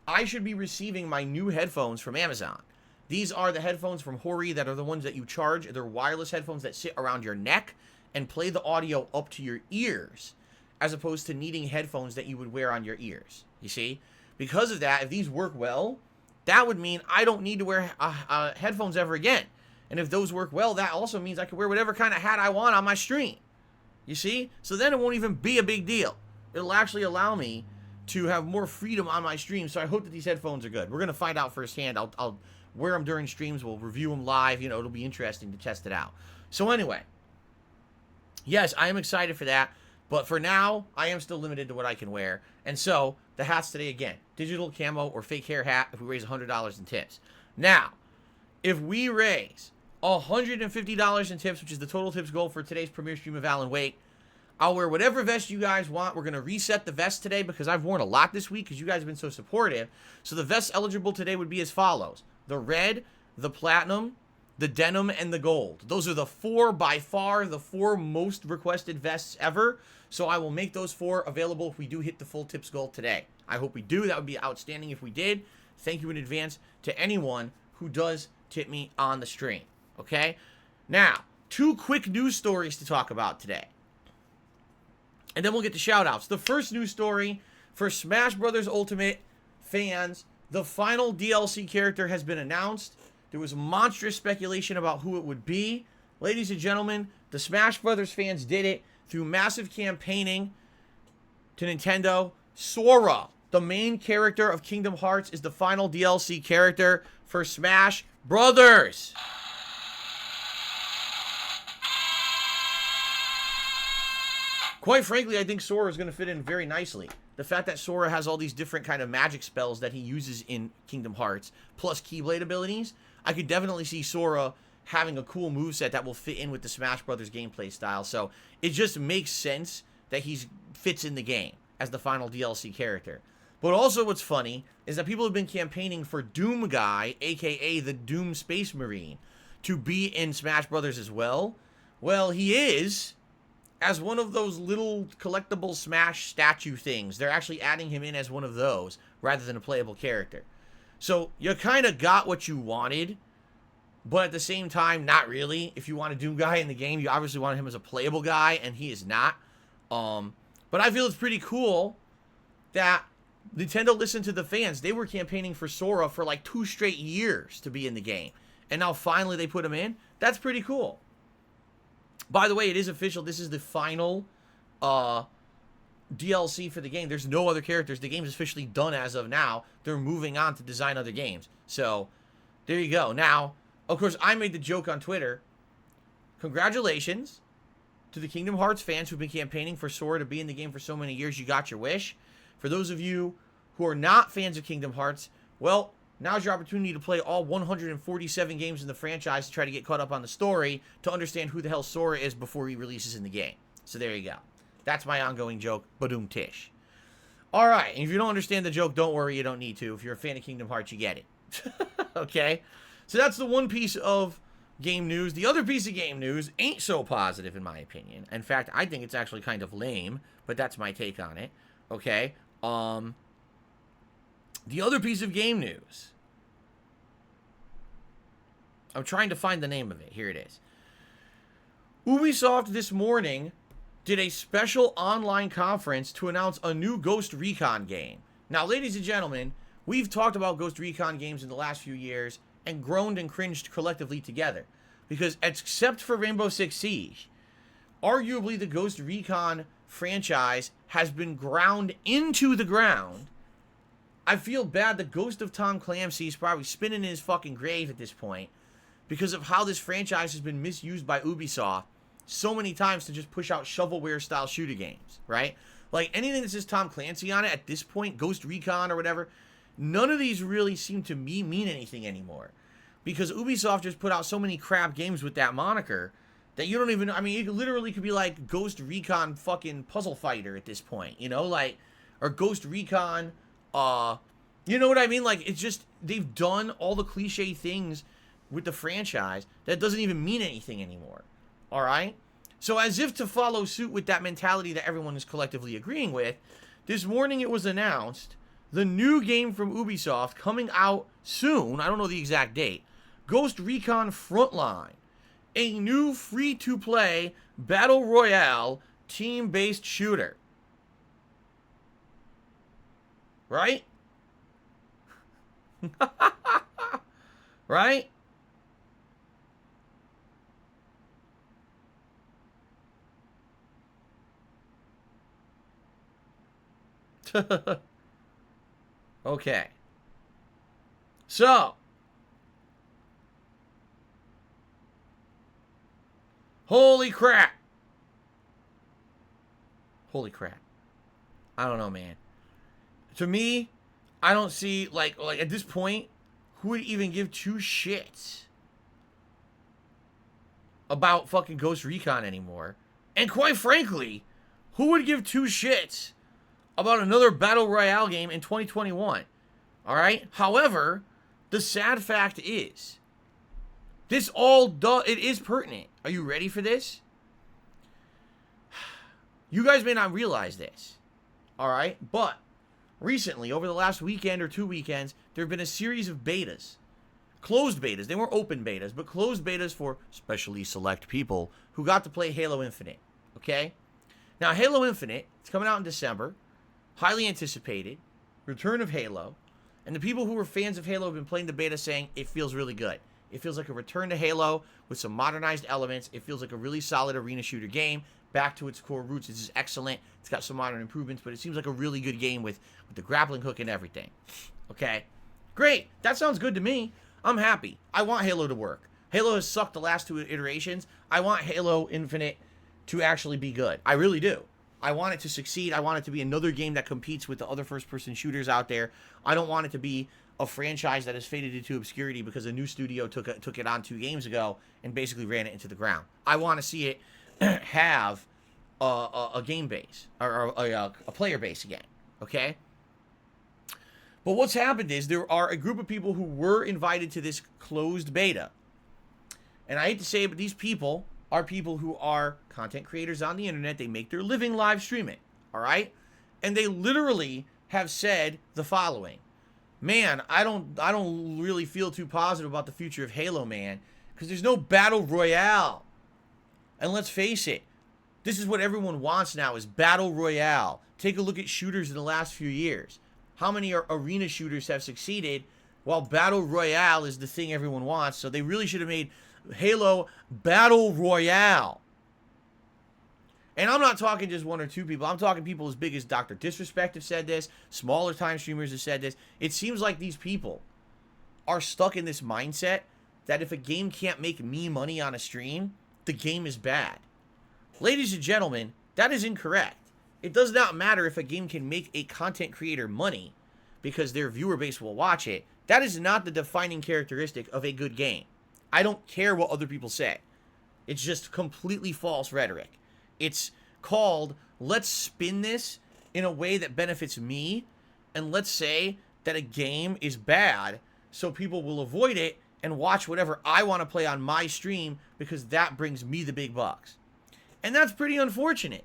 I should be receiving my new headphones from Amazon. These are the headphones from Hori that are the ones that you charge. They're wireless headphones that sit around your neck and play the audio up to your ears, as opposed to needing headphones that you would wear on your ears. You see? Because of that, if these work well, that would mean I don't need to wear headphones ever again. And if those work well, that also means I can wear whatever kind of hat I want on my stream. You see? So then it won't even be a big deal. It'll actually allow me to have more freedom on my stream. So I hope that these headphones are good. We're going to find out firsthand. I'll wear them during streams. We'll review them live. You know, it'll be interesting to test it out. So anyway, yes, I am excited for that. But for now, I am still limited to what I can wear. And so, the hats today, again, digital camo or fake hair hat if we raise $100 in tips. Now, if we raise $150 in tips, which is the total tips goal for today's premiere stream of Alan Wake, I'll wear whatever vest you guys want. We're going to reset the vest today because I've worn a lot this week because you guys have been so supportive. So the vests eligible today would be as follows. The red, the platinum, the denim, and the gold. Those are the 4, by far, the 4 most requested vests ever. So I will make those 4 available if we do hit the full tips goal today. I hope we do. That would be outstanding if we did. Thank you in advance to anyone who does tip me on the stream. Okay? Now, 2 quick news stories to talk about today. And then we'll get to shout-outs. The first news story for Smash Bros. Ultimate fans, the final DLC character has been announced. There was monstrous speculation about who it would be. Ladies and gentlemen, the Smash Brothers fans did it through massive campaigning to Nintendo. Sora, the main character of Kingdom Hearts, is the final DLC character for Smash Brothers. Quite frankly, I think Sora is going to fit in very nicely. The fact that Sora has all these different kind of magic spells that he uses in Kingdom Hearts, plus Keyblade abilities, I could definitely see Sora having a cool moveset that will fit in with the Smash Brothers gameplay style. So it just makes sense that he fits in the game as the final DLC character. But also what's funny is that people have been campaigning for Doom Guy, aka the Doom Space Marine, to be in Smash Brothers as well. Well, he is, as one of those little collectible Smash statue things. They're actually adding him in as one of those rather than a playable character. So you kind of got what you wanted, but at the same time, not really. If you want a Doom Guy in the game, you obviously want him as a playable guy, and he is not. But I feel it's pretty cool that Nintendo listened to the fans. They were campaigning for Sora for like 2 straight years to be in the game. and now finally they put them in. That's pretty cool. By the way, it is official. This is the final DLC for the game. There's no other characters. The game is officially done as of now. They're moving on to design other games. So, there you go. Now, of course, I made the joke on Twitter. Congratulations to the Kingdom Hearts fans who've been campaigning for Sora to be in the game for so many years. You got your wish. For those of you who are not fans of Kingdom Hearts, well, now's your opportunity to play all 147 games in the franchise to try to get caught up on the story to understand who the hell Sora is before he releases in the game. So there you go. That's my ongoing joke. Badoom tish. All right. And if you don't understand the joke, don't worry. You don't need to. If you're a fan of Kingdom Hearts, you get it. Okay? So that's the one piece of game news. The other piece of game news ain't so positive in my opinion. In fact, I think it's actually kind of lame, but that's my take on it. Okay? The other piece of game news. I'm trying to find the name of it. Here it is. Ubisoft this morning did a special online conference to announce a new Ghost Recon game. Now, ladies and gentlemen, we've talked about Ghost Recon games in the last few years and groaned and cringed collectively together. Because except for Rainbow Six Siege, arguably the Ghost Recon franchise has been ground into the ground. I feel bad. The ghost of Tom Clancy is probably spinning in his fucking grave at this point because of how this franchise has been misused by Ubisoft so many times to just push out shovelware-style shooter games, right? Like, anything that says Tom Clancy on it at this point, Ghost Recon or whatever, none of these really seem to me mean anything anymore. Because Ubisoft just put out so many crap games with that moniker that you don't even... I mean, it literally could be like Ghost Recon fucking Puzzle Fighter at this point, you know? Like, or Ghost Recon... you know what I mean? Like, it's just, they've done all the cliche things with the franchise that doesn't even mean anything anymore. All right? So as if to follow suit with that mentality that everyone is collectively agreeing with, this morning it was announced the new game from Ubisoft coming out soon, I don't know the exact date, Ghost Recon Frontline, a new free-to-play battle royale team-based shooter. Right? Right? Okay. So. Holy crap. Holy crap. I don't know, man. To me, I don't see, like at this point, who would even give two shits about fucking Ghost Recon anymore? And quite frankly, who would give two shits about another Battle Royale game in 2021? Alright? However, the sad fact is, this it is pertinent. Are you ready for this? You guys may not realize this. Alright? But recently, over the last weekend or 2 weekends, there have been a series of betas. Closed betas. They weren't open betas, but closed betas for specially select people who got to play Halo Infinite. Okay? Now, Halo Infinite, it's coming out in December. Highly anticipated. Return of Halo. And the people who were fans of Halo have been playing the beta saying it feels really good. It feels like a return to Halo with some modernized elements. It feels like a really solid arena shooter game. Back to its core roots. This is excellent. It's got some modern improvements, but it seems like a really good game with the grappling hook and everything. Okay? Great. That sounds good to me. I'm happy. I want Halo to work. Halo has sucked the last 2 iterations. I want Halo Infinite to actually be good. I really do. I want it to succeed. I want it to be another game that competes with the other first-person shooters out there. I don't want it to be a franchise that has faded into obscurity because a new studio took it on 2 games ago and basically ran it into the ground. I want to see it have a game base or a player base again. Okay? But what's happened is there are a group of people who were invited to this closed beta. And I hate to say it, but these people are people who are content creators on the internet. They make their living live streaming. All right? And they literally have said the following. Man, I don't really feel too positive about the future of Halo, man, because there's no battle royale. And let's face it, this is what everyone wants now is battle royale. Take a look at shooters in the last few years. How many arena shooters have succeeded while Battle Royale is the thing everyone wants. So they really should have made Halo Battle Royale. And I'm not talking just one or two people. I'm talking people as big as Dr. Disrespect have said this. Smaller time streamers have said this. It seems like these people are stuck in this mindset that if a game can't make me money on a stream, the game is bad. Ladies and gentlemen, that is incorrect. It does not matter if a game can make a content creator money because their viewer base will watch it. That is not the defining characteristic of a good game. I don't care what other people say. It's just completely false rhetoric. It's called, let's spin this in a way that benefits me, and let's say that a game is bad so people will avoid it and watch whatever I want to play on my stream because that brings me the big bucks. And that's pretty unfortunate.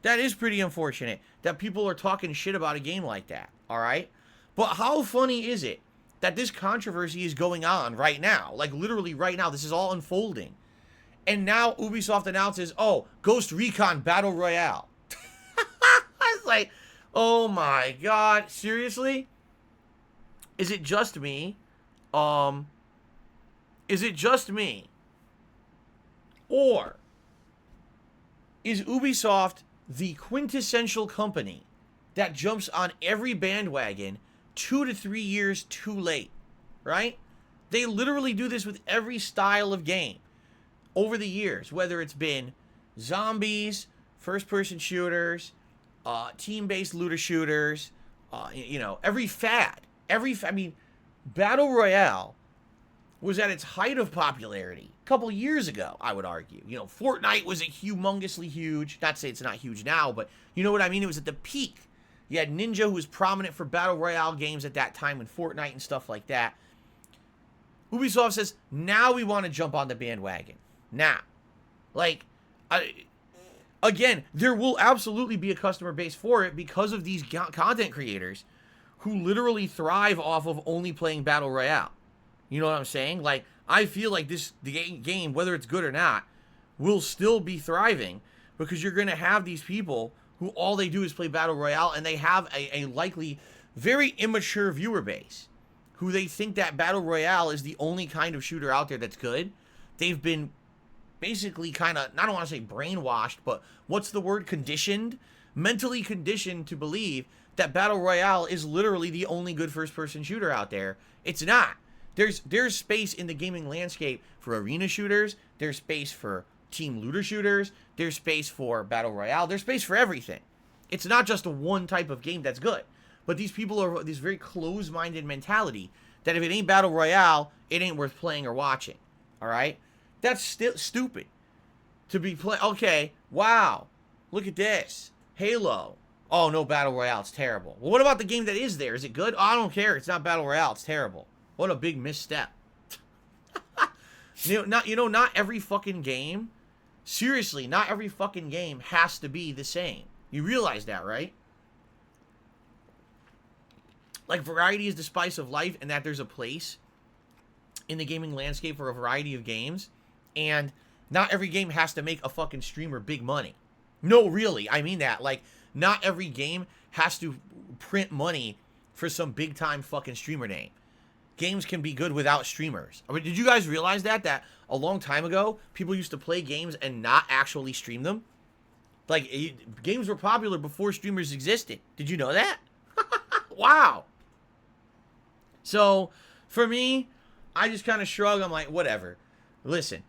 That is pretty unfortunate that people are talking shit about a game like that, all right? But how funny is it that this controversy is going on right now? Like, literally right now, this is all unfolding. And now Ubisoft announces, oh, Ghost Recon Battle Royale. I was like, oh my god, seriously? Is it just me? Is it just me? Or is Ubisoft the quintessential company that jumps on every bandwagon 2 to 3 years too late, right? They literally do this with every style of game over the years, whether it's been zombies, first-person shooters, team-based looter shooters, you know, every fad. I mean, Battle Royale was at its height of popularity a couple years ago, I would argue. You know, Fortnite was a humongously huge, not to say it's not huge now, but you know what I mean? It was at the peak. You had Ninja, who was prominent for Battle Royale games at that time, and Fortnite and stuff like that. Ubisoft says, now we want to jump on the bandwagon. Now. Like, again, there will absolutely be a customer base for it because of these content creators who literally thrive off of only playing Battle Royale. You know what I'm saying? Like, I feel like the game, whether it's good or not, will still be thriving because you're going to have these people who all they do is play Battle Royale, and they have a likely very immature viewer base who they think that Battle Royale is the only kind of shooter out there that's good. They've been basically kind of, I don't want to say brainwashed, but what's the word? Conditioned? Mentally conditioned to believe that Battle Royale is literally the only good first-person shooter out there. It's not. There's space in the gaming landscape for arena shooters. There's space for team looter shooters. There's space for Battle Royale. There's space for everything. It's not just a one type of game that's good. But these people are this very closed-minded mentality that if it ain't Battle Royale, it ain't worth playing or watching. All right? That's still stupid. To be playing, okay, wow, look at this. Halo. Oh, no, Battle Royale, it's terrible. Well, what about the game that is there? Is it good? Oh, I don't care. It's not Battle Royale. It's terrible. What a big misstep. Not every fucking game, seriously, not every fucking game has to be the same. You realize that, right? Like, variety is the spice of life, and that there's a place in the gaming landscape for a variety of games, and not every game has to make a fucking streamer big money. No, really, I mean that. Like, not every game has to print money for some big-time fucking streamer name. Games can be good without streamers. I mean, did you guys realize that a long time ago, people used to play games and not actually stream them? Like, games were popular before streamers existed. Did you know that? Wow. So, for me, I just kind of shrug. I'm like, whatever. Listen,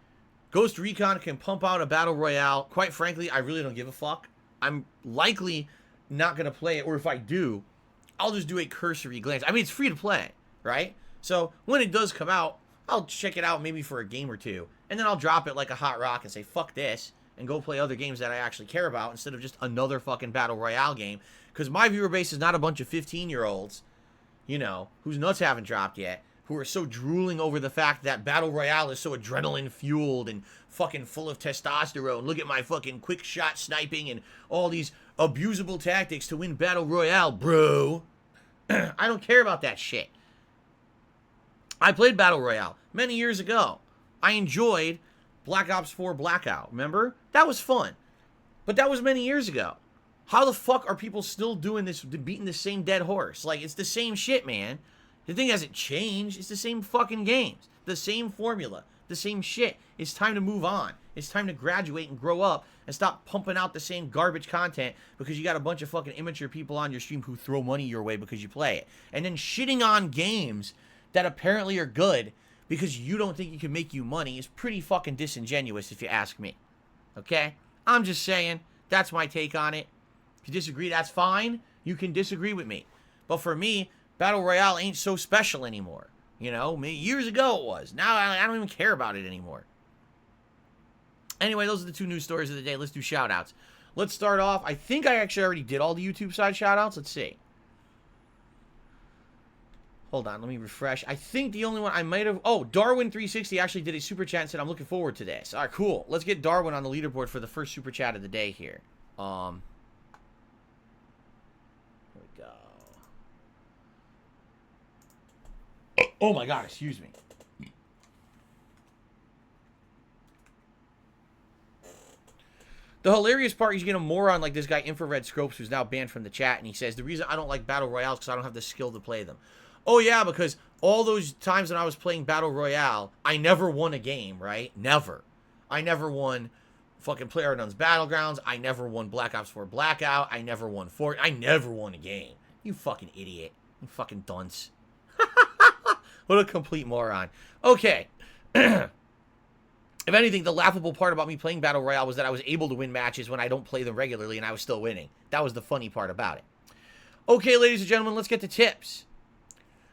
Ghost Recon can pump out a Battle Royale. Quite frankly, I really don't give a fuck. I'm likely not going to play it, or if I do, I'll just do a cursory glance. I mean, it's free to play, right? So, when it does come out, I'll check it out maybe for a game or two, and then I'll drop it like a hot rock and say, fuck this, and go play other games that I actually care about instead of just another fucking Battle Royale game, because my viewer base is not a bunch of 15-year-olds, you know, whose nuts haven't dropped yet, who are so drooling over the fact that Battle Royale is so adrenaline-fueled and fucking full of testosterone. Look at my fucking quick shot sniping and all these abusable tactics to win Battle Royale, bro. I don't care about that shit. I played Battle Royale many years ago. I enjoyed Black Ops 4 Blackout, remember? That was fun. But that was many years ago. How the fuck are people still doing this, beating the same dead horse? Like, it's the same shit, man. The thing hasn't changed. It's the same fucking games. The same formula. The same shit. It's time to move on. It's time to graduate and grow up and stop pumping out the same garbage content because you got a bunch of fucking immature people on your stream who throw money your way because you play it. And then shitting on games that apparently are good because you don't think it can make you money is pretty fucking disingenuous if you ask me. Okay? I'm just saying. That's my take on it. If you disagree, that's fine. You can disagree with me. But for me, Battle Royale ain't so special anymore. You know, years ago it was. Now I don't even care about it anymore. Anyway, those are the 2 news stories of the day. Let's do shout-outs. Let's start off. I think I actually already did all the YouTube side shout-outs. Let's see. Hold on, let me refresh. I think the only one I might have... Oh, Darwin360 actually did a super chat and said, I'm looking forward to this. All right, cool. Let's get Darwin on the leaderboard for the first super chat of the day here. Here we go. Oh my god, excuse me. The hilarious part is you get a moron like this guy, Infrared Scopes, who's now banned from the chat, and he says, the reason I don't like Battle Royale is because I don't have the skill to play them. Oh yeah, because all those times when I was playing Battle Royale, I never won a game, right? Never. I never won fucking PlayerUnknown's Battlegrounds. I never won Black Ops 4 Blackout. I never won Fort. I never won a game. You fucking idiot. You fucking dunce. What a complete moron. Okay. If anything, the laughable part about me playing Battle Royale was that I was able to win matches when I don't play them regularly, and I was still winning. That was the funny part about it. Okay, ladies and gentlemen, let's get to tips.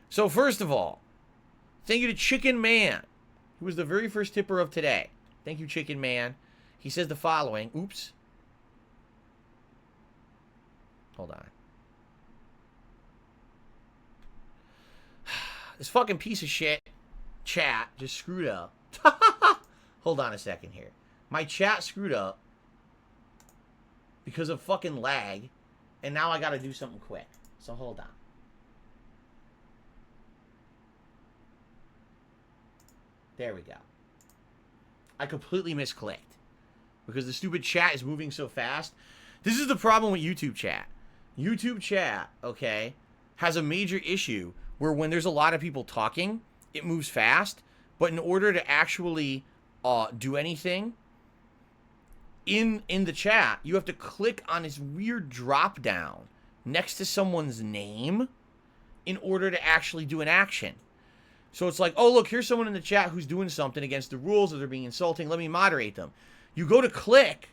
So, first of all, thank you to Chicken Man, who was the very first tipper of today. Thank you, Chicken Man. He says the following. Oops. Hold on. This fucking piece of shit chat just screwed up. Hold on a second here. My chat screwed up because of fucking lag, and now I gotta do something quick. So hold on. There we go. I completely misclicked because the stupid chat is moving so fast. This is the problem with YouTube chat. YouTube chat, okay, has a major issue where when there's a lot of people talking, it moves fast, but in order to actually do anything in the chat, you have to click on this weird drop down next to someone's name in order to actually do an action. So it's like, oh, look, here's someone in the chat who's doing something against the rules or they're being insulting. Let me moderate them. You go to click,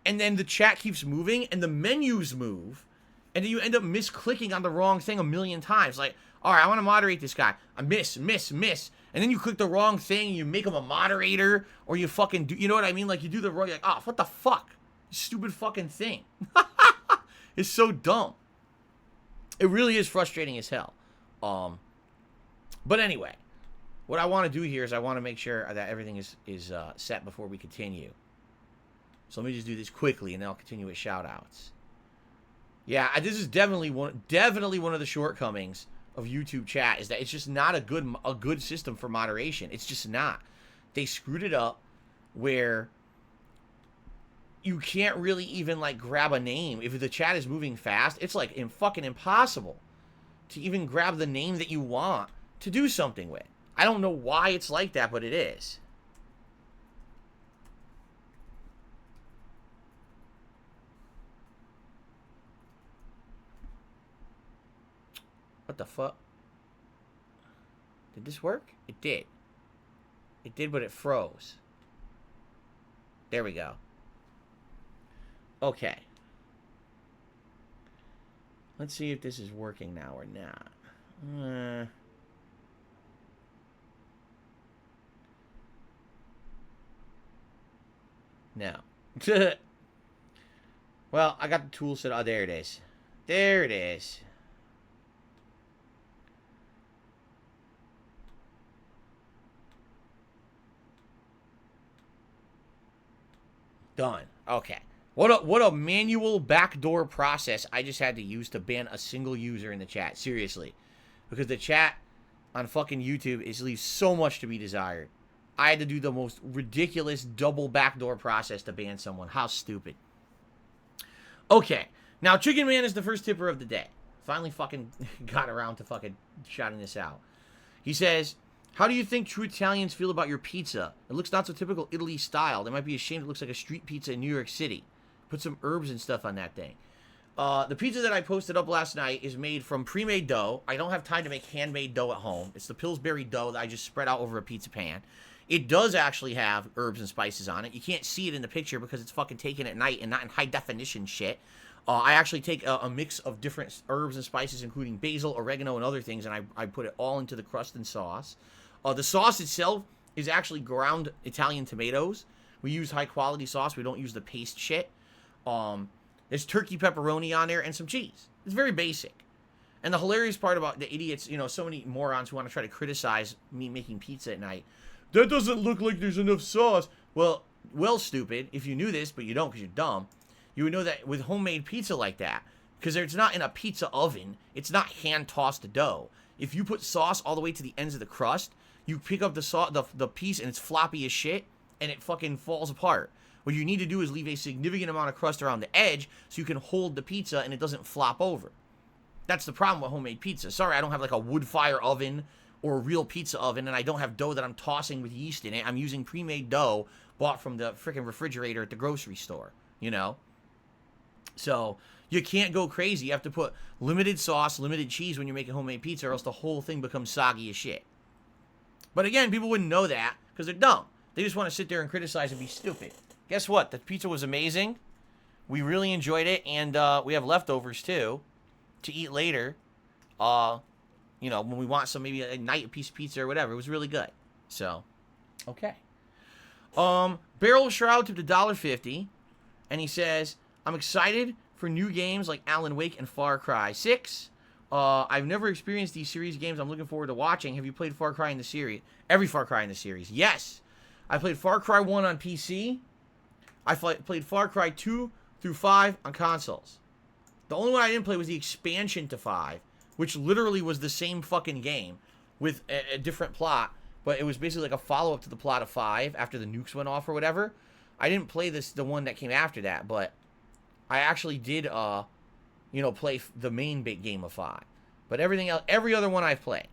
and then the chat keeps moving, and the menus move, and then you end up misclicking on the wrong thing a million times. Like, all right, I want to moderate this guy. I miss. And then you click the wrong thing, and you make him a moderator, or you fucking do, you know what I mean? Like, you do the wrong, like, oh, what the fuck? Stupid fucking thing. It's so dumb. It really is frustrating as hell. But anyway, what I want to do here is I want to make sure that everything is set before we continue. So let me just do this quickly, and then I'll continue with shout-outs. Yeah, this is definitely one of the shortcomings of YouTube chat, is that it's just not a good system for moderation. It's just not. They screwed it up where you can't really even, like, grab a name. If the chat is moving fast, it's, like, fucking impossible to even grab the name that you want to do something with. I don't know why it's like that, but it is. What the fuck? Did this work? It did. It did, but it froze. There we go. Okay. Let's see if this is working now or not. No. Well, I got the tool set. Oh, there it is. There it is. Done. Okay. What a manual backdoor process I just had to use to ban a single user in the chat. Seriously. Because the chat on fucking YouTube leaves so much to be desired. I had to do the most ridiculous double backdoor process to ban someone. How stupid. Okay. Now, Chicken Man is the first tipper of the day. Finally fucking got around to fucking shouting this out. He says, how do you think true Italians feel about your pizza? It looks not so typical Italy style. They might be ashamed it looks like a street pizza in New York City. Put some herbs and stuff on that thing. The pizza that I posted up last night is made from pre-made dough. I don't have time to make handmade dough at home. It's the Pillsbury dough that I just spread out over a pizza pan. It does actually have herbs and spices on it. You can't see it in the picture because it's fucking taken at night and not in high definition shit. I actually take a mix of different herbs and spices, including basil, oregano, and other things, and I put it all into the crust and sauce. The sauce itself is actually ground Italian tomatoes. We use high-quality sauce. We don't use the paste shit. There's turkey pepperoni on there and some cheese. It's very basic. And the hilarious part about the idiots, you know, so many morons who want to try to criticize me making pizza at night. That doesn't look like there's enough sauce. Well, stupid, if you knew this, but you don't because you're dumb, you would know that with homemade pizza like that, because it's not in a pizza oven, it's not hand-tossed dough. If you put sauce all the way to the ends of the crust, you pick up the piece and it's floppy as shit, and it fucking falls apart. What you need to do is leave a significant amount of crust around the edge so you can hold the pizza and it doesn't flop over. That's the problem with homemade pizza. Sorry, I don't have like a wood fire oven or a real pizza oven, and I don't have dough that I'm tossing with yeast in it. I'm using pre-made dough bought from the freaking refrigerator at the grocery store, you know? So you can't go crazy. You have to put limited sauce, limited cheese when you're making homemade pizza, or else the whole thing becomes soggy as shit. But again, people wouldn't know that because they're dumb. They just want to sit there and criticize and be stupid. Guess what? The pizza was amazing. We really enjoyed it, and we have leftovers too to eat later. You know, when we want some, maybe a night, a piece of pizza or whatever. It was really good. So, okay. Barrel Shroud tipped $1.50, and he says, I'm excited for new games like Alan Wake and Far Cry 6. I've never experienced these series games. I'm looking forward to watching. Have you played Far Cry in the series? Every Far Cry in the series. Yes. I played Far Cry 1 on PC. I played Far Cry 2 through 5 on consoles. The only one I didn't play was the expansion to 5, which literally was the same fucking game with a different plot, but it was basically like a follow-up to the plot of 5 after the nukes went off or whatever. I didn't play the one that came after that, but I actually did, you know, play the main big game of 5. But everything else, every other one I've played.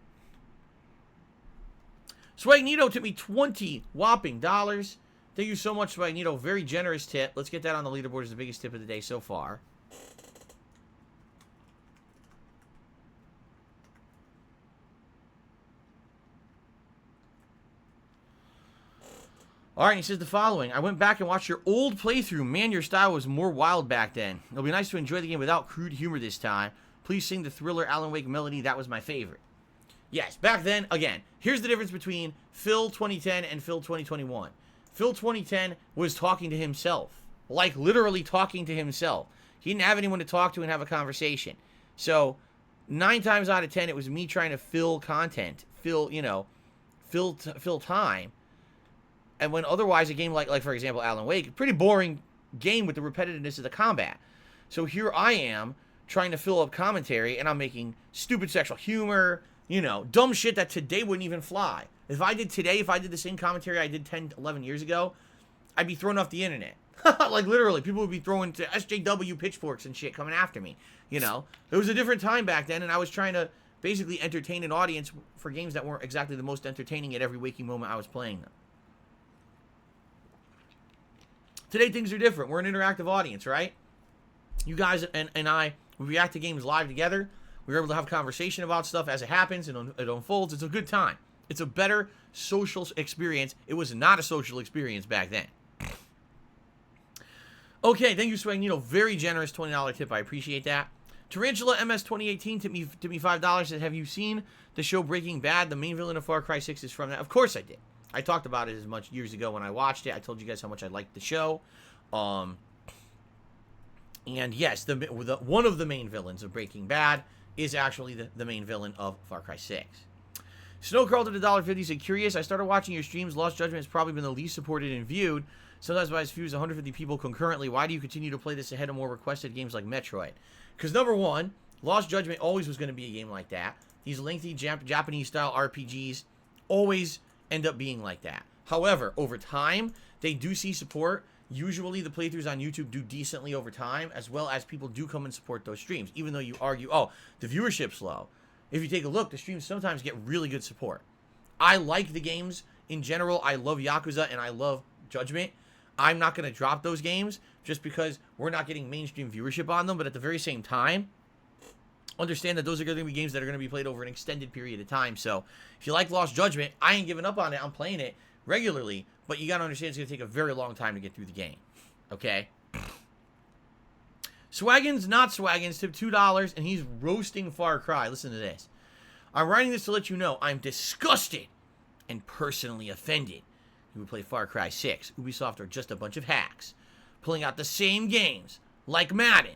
Swagnito took me 20 whopping dollars. Thank you so much, Swagnito. Very generous tip. Let's get that on the leaderboard as the biggest tip of the day so far. Alright, he says the following. I went back and watched your old playthrough. Man, your style was more wild back then. It'll be nice to enjoy the game without crude humor this time. Please sing the Thriller Alan Wake melody. That was my favorite. Yes, back then, again, here's the difference between Phil 2010 and Phil 2021. Phil 2010 was talking to himself. Like, literally talking to himself. He didn't have anyone to talk to and have a conversation. So, 9 times out of 10, it was me trying to fill content. Fill time. And when otherwise a game like for example, Alan Wake, pretty boring game with the repetitiveness of the combat. So here I am trying to fill up commentary, and I'm making stupid sexual humor, you know, dumb shit that today wouldn't even fly. If I did the same commentary I did 10, 11 years ago, I'd be thrown off the internet. Like, literally, people would be throwing to SJW pitchforks and shit coming after me, you know. It was a different time back then, and I was trying to basically entertain an audience for games that weren't exactly the most entertaining at every waking moment I was playing them. Today, things are different. We're an interactive audience, right? You guys and I, we react to games live together. We're able to have conversation about stuff as it happens and it unfolds. It's a good time. It's a better social experience. It was not a social experience back then. Okay, thank you, Swagnito. Very generous $20 tip. I appreciate that. Tarantula MS 2018 tipped me $5. Said, have you seen the show Breaking Bad? The main villain of Far Cry 6 is from that. Of course I did. I talked about it as much years ago when I watched it. I told you guys how much I liked the show. And yes, one of the main villains of Breaking Bad is actually the main villain of Far Cry 6. Snowcrawled at $1.50 said, curious, I started watching your streams. Lost Judgment has probably been the least supported and viewed. Sometimes by views 150 people concurrently. Why do you continue to play this ahead of more requested games like Metroid? Because number one, Lost Judgment always was going to be a game like that. These lengthy Japanese-style RPGs always end up being like that. However, over time, they do see support. usually the playthroughs on YouTube do decently over time, as well as people do come and support those streams, even though you argue, oh, the viewership's low. If you take a look, the streams sometimes get really good support. I like the games in general. I love Yakuza and I love Judgment. I'm not going to drop those games just because we're not getting mainstream viewership on them, but at the very same time, understand that those are going to be games that are going to be played over an extended period of time. So if you like Lost Judgment, I ain't giving up on it. I'm playing it regularly, but you got to understand it's going to take a very long time to get through the game. Okay? Swaggins, not Swaggins, tipped $2, and he's roasting Far Cry. Listen to this. I'm writing this to let you know I'm disgusted and personally offended. You would play Far Cry 6. Ubisoft are just a bunch of hacks, pulling out the same games, like Madden.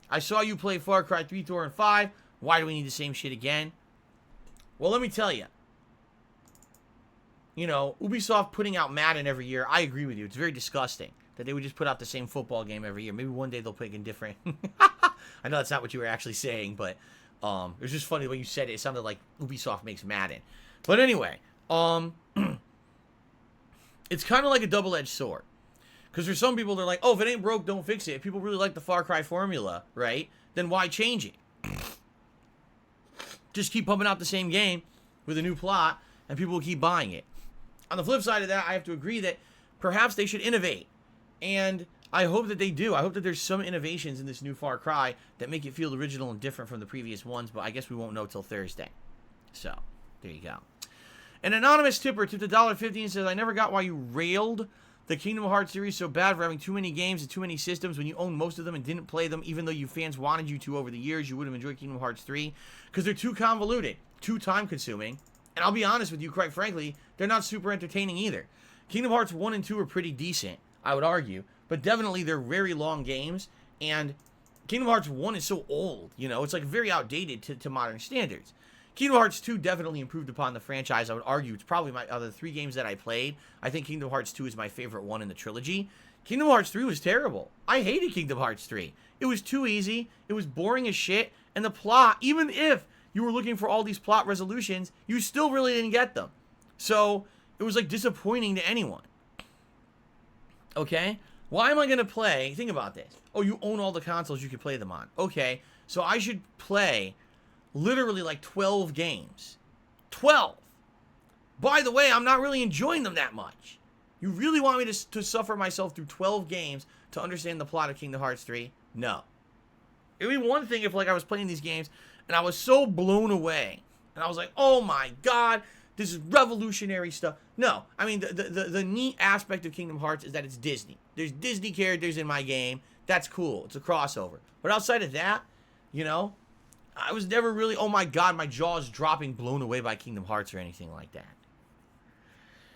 I saw you play Far Cry 3, 4, and 5. Why do we need the same shit again? Well, let me tell you. You know, Ubisoft putting out Madden every year, I agree with you. It's very disgusting that they would just put out the same football game every year. Maybe one day they'll pick a different... I know that's not what you were actually saying, but it was just funny the way you said it. It sounded like Ubisoft makes Madden. But anyway, it's kind of like a double-edged sword. Because for some people, they're like, oh, if it ain't broke, don't fix it. If people really like the Far Cry formula, right, then why change it? Just keep pumping out the same game with a new plot, and people will keep buying it. On the flip side of that, I have to agree that perhaps they should innovate. And I hope that they do. I hope that there's some innovations in this new Far Cry that make it feel original and different from the previous ones, but I guess we won't know till Thursday. So, there you go. An anonymous tipper tipped $1.50 and says, I never got why you railed the Kingdom Hearts series so bad for having too many games and too many systems when you own most of them and didn't play them, even though you fans wanted you to over the years. You would have enjoyed Kingdom Hearts 3 because they're too convoluted, too time-consuming, and I'll be honest with you, quite frankly, they're not super entertaining either. Kingdom Hearts 1 and 2 are pretty decent, I would argue, but definitely they're very long games, and Kingdom Hearts 1 is so old, you know, it's like very outdated to modern standards. Kingdom Hearts 2 definitely improved upon the franchise. I would argue it's probably my other 3 games that I played. I think Kingdom Hearts 2 is my favorite one in the trilogy. Kingdom Hearts 3 was terrible. I hated Kingdom Hearts 3. It was too easy. It was boring as shit. And the plot, even if you were looking for all these plot resolutions, you still really didn't get them. So it was like disappointing to anyone. Okay? Why am I going to play? Think about this. Oh, you own all the consoles you can play them on. Okay, so I should play literally like 12 games. 12! By the way, I'm not really enjoying them that much. You really want me to suffer myself through 12 games to understand the plot of Kingdom Hearts 3? No. It would be one thing if like I was playing these games and I was so blown away. And I was like, oh my god, this is revolutionary stuff. No, I mean, the neat aspect of Kingdom Hearts is that it's Disney. There's Disney characters in my game. That's cool. It's a crossover. But outside of that, you know, I was never really, oh my god, my jaw is dropping, blown away by Kingdom Hearts or anything like that.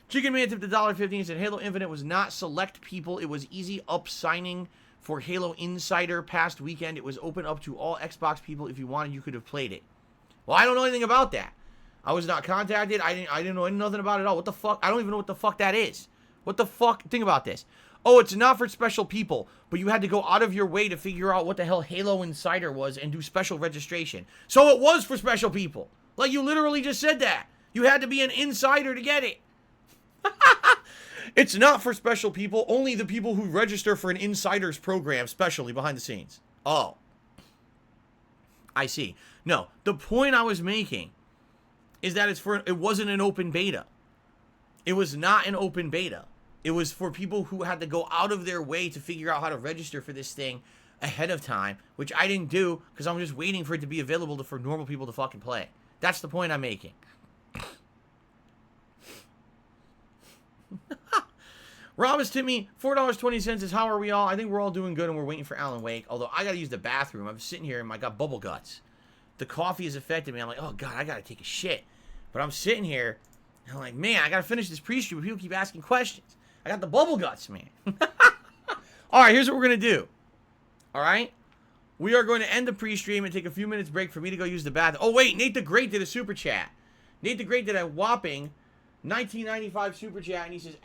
Chicken Man tipped $1.50 and said, Halo Infinite was not select people. It was easy up signing for Halo Insider past weekend. It was open up to all Xbox people. If you wanted, you could have played it. Well, I don't know anything about that. I was not contacted. I didn't know nothing about it at all. What the fuck? I don't even know what the fuck that is. What the fuck? Think about this. Oh, it's not for special people, but you had to go out of your way to figure out what the hell Halo Insider was and do special registration. So it was for special people. Like, you literally just said that. You had to be an insider to get it. It's not for special people. Only the people who register for an insider's program, specially behind the scenes. Oh. I see. No, the point I was making is that it wasn't an open beta. It was not an open beta. It was for people who had to go out of their way to figure out how to register for this thing ahead of time, which I didn't do because I'm just waiting for it to be available for normal people to fucking play. That's the point I'm making. Robus Timmy, $4.20 says, how are we all? I think we're all doing good and we're waiting for Alan Wake. Although I gotta use the bathroom. I'm sitting here and I got bubble guts. The coffee has affected me. I'm like, oh god, I gotta take a shit. But I'm sitting here and I'm like, man, I gotta finish this pre-stream. People keep asking questions. I got the bubble guts, man. Alright, here's what we're gonna do. Alright? We are going to end the pre-stream and take a few minutes break for me to go use the bathroom. Oh wait, Nate the Great did a super chat. Nate the Great did a whopping $19.95 super chat, and he says,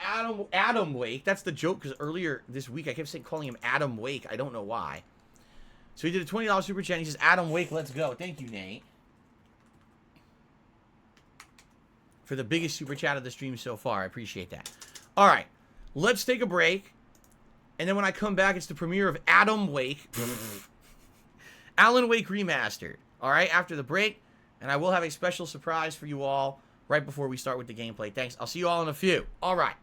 Adam Wake. That's the joke, because earlier this week I kept calling him Adam Wake. I don't know why. So he did a $20 super chat, and he says, Adam Wake, let's go. Thank you, Nate. For the biggest super chat of the stream so far. I appreciate that. All right. Let's take a break. And then when I come back, it's the premiere of Alan Wake Remastered. All right, after the break. And I will have a special surprise for you all right before we start with the gameplay. Thanks. I'll see you all in a few. All right.